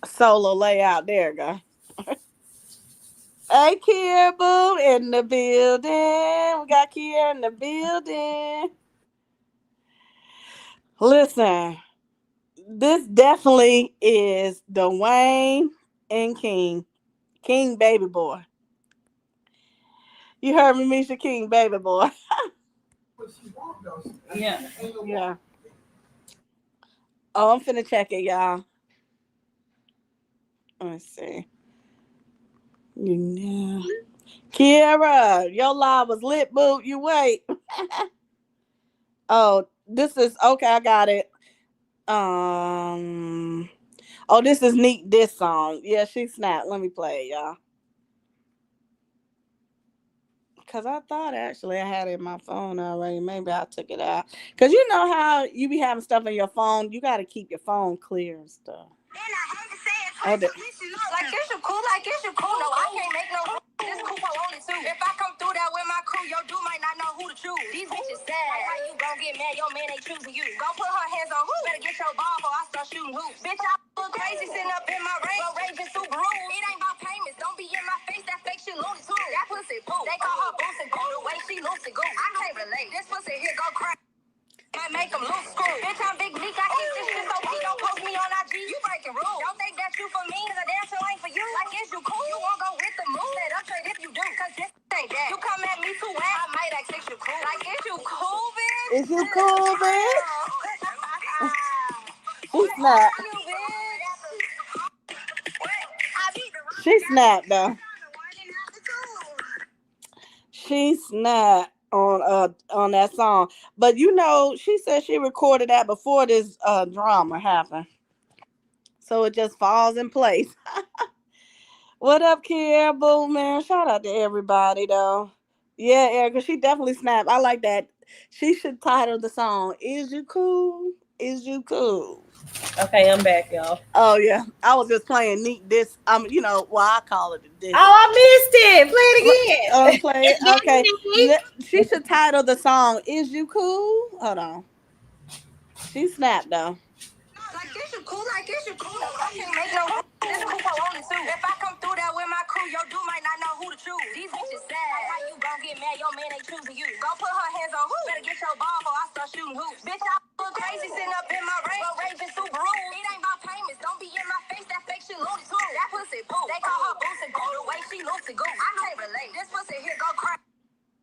solo layout. There you go. Hey, Kier Boo in the building. We got Kier in the building. Listen, this definitely is Dwayne and King. King baby boy. You heard me, Misha King baby boy. Yeah. Yeah. Oh, I'm finna check it, y'all. Let's see. Yeah. Kiera, your live was lit, boo. You wait. Oh, this is okay. I got it. Oh, this is Nique. This song. Yeah, she snapped. Let me play it, y'all. Cause I thought actually I had it in my phone already. Maybe I took it out. Cause you know how you be having stuff in your phone. You got to keep your phone clear and stuff. Oh, like is you cool? Like is you cool? No, I can't make no. This cool for only two. If I come through that with my crew, your dude might not know who to choose. These bitches sad. Like how you gon' get mad? Your man ain't choosing you. Go put her hands on who? Better get your ball before I start shooting hoops. Bitch, I look crazy sitting up in my range. But raging Subaru. It ain't about payments. Don't be in my face. That fake shit loaded too. That pussy poo. They call her Boosie Boo. The way she loose and go. I can't relate. This pussy here go crack. Might make them loose screw. Bitch, I'm Big Nique. I keep this shit so P. Don't post me on IG. You breaking rules. Don't think that you for me. Cause a damn show ain't for you. Like, is you cool? You won't go with the move. Let up trade if you do. Cause this ain't that. You come at me too wet. I might ask if you cool. Like, is you cool, bitch? Is you cool, bitch? She snapped. She snapped, though. She snapped. on that song. But you know, she said she recorded that before this drama happened. So it just falls in place. What up, Kiera Boo, man? Shout out to everybody though. Yeah, Erica, she definitely snapped. I like that. She should title the song "Is You Cool? Is You Cool?" Okay, I'm back, y'all. Oh yeah, I was just playing Nique this. You know, well I call it a diss. Oh, I missed it. Play it again. Play it. Okay, she should title the song "Is You Cool?" Hold on. She snapped though. Like this, you cool. Like this, you cool. I can't make no. This cool for only two. If I come through that with my crew, your dude might not know who to choose. These bitches sad. Like how you gon' get mad? Your man ain't choosing you. Go put her hands on who? Better get your ball before I start shooting hoops. Bitch, I look crazy sitting up in my range. But Raven Subaru. It ain't about payments. Don't be in my face. That fake shit loaded too. That pussy boo. They call her Boots and Boo. The way she looks and go. I can't relate. This pussy here go crack.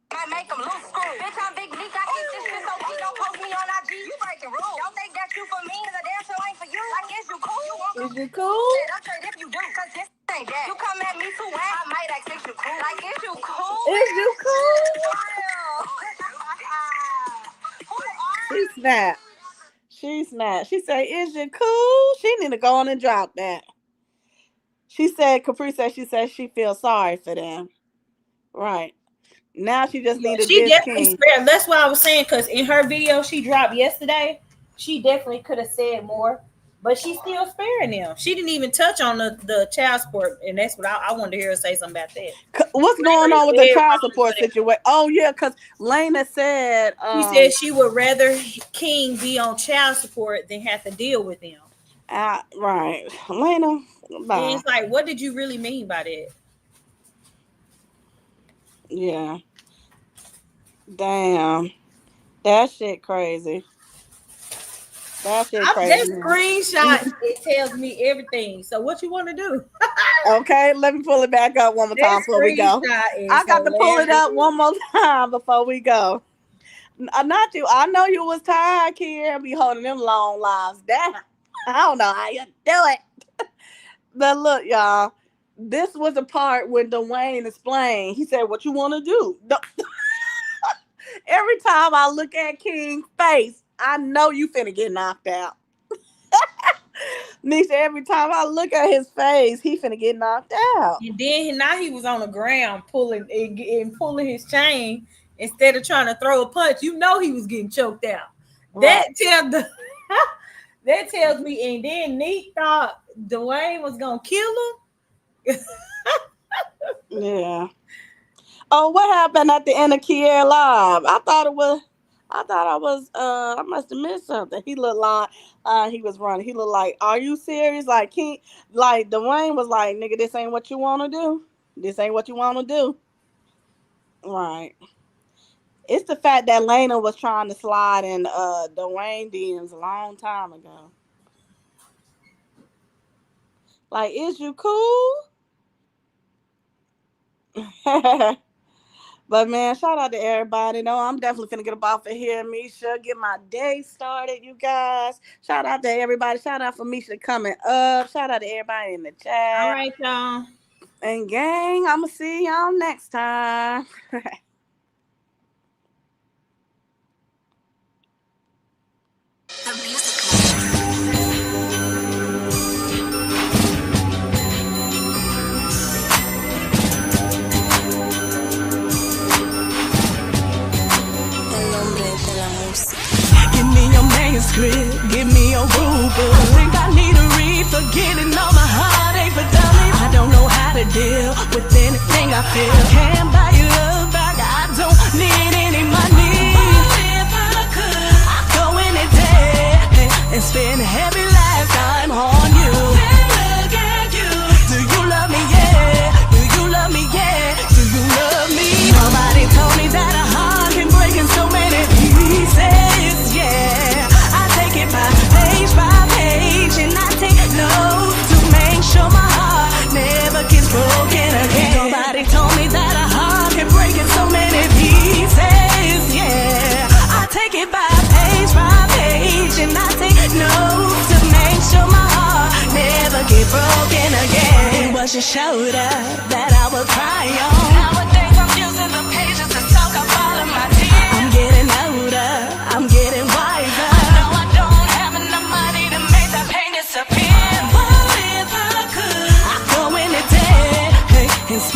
Might make them loose screw. Bitch, I'm Big Nique. I keep this shit so big. Don't post me on IG. You breaking rules. Don't think that you for me. Cause a damn show ain't for you. Like, is you cool? You want Is you cool? shit? I'm straight if you do. Cause this ain't that. You come at me too wet. I might ask if you cool. Like, is you cool? Is you cool? She Who snapped. She snapped. She said, "Is you cool?" She need to go on and drop that. She said, Capri said she feels sorry for them. Right. Now she just needed She this definitely king. spared. That's what I was saying, because in her video she dropped yesterday, she definitely could have said more, but she's still sparing them. She didn't even touch on the child support, and that's what I wanted to hear her say something about that. What's going on with the child support situation? Oh yeah, because Lena said she said she would rather King be on child support than have to deal with them. Right, Lena. Bye. And it's like, what did you really mean by that? Yeah. Damn. That shit crazy. That shit crazy. That screenshot, it tells me everything. So what you want to do? Okay, let me pull it back up one more time before we go. I got to pull it up one more time before we go. Not you. I know you was tired, Kiera. Be holding them long lives down. I don't know how you do it. But look, y'all. This was the part when Dwayne explained. He said, "What you want to do?" Every time I look at King's face, I know you finna get knocked out. Nisha, every time I look at his face, he finna get knocked out. And then now he was on the ground pulling his chain instead of trying to throw a punch. You know he was getting choked out. Right. That tells me. And then Nique thought Dwayne was gonna kill him. Yeah. Oh, what happened at the end of Kiera Live? I must have missed something. He looked like he was running. He looked like, are you serious? Like Dwayne was like, nigga, this ain't what you want to do. This ain't what you want to do. Right. It's the fact that Lena was trying to slide in Dwayne DMs a long time ago. Like, is you cool? But man, shout out to everybody. No, I'm definitely finna get up off of here, Misha. Get my day started, you guys. Shout out to everybody. Shout out for Misha coming up. Shout out to everybody in the chat. All right, y'all. And gang, I'ma see y'all next time. Give me your Ruger. I think I need a read for getting all my heartache for dummies. I don't know how to deal with anything I feel. Can't buy your love back. I don't need any money. But if I could, I'd go any day and spend a heavy lifetime on you. Then look at you. Do you love me? Yeah. Do you love me? Yeah. Do you love me? Nobody told me that a heart can break in so many pieces. Yeah. By page, and I take notes to make sure my heart never gets broken again. Nobody told me that a heart can break in so many pieces. Yeah, I take it by page, and I take notes to make sure my heart never get broken again. It was your shoulder that I would cry on. Nowadays I'm using the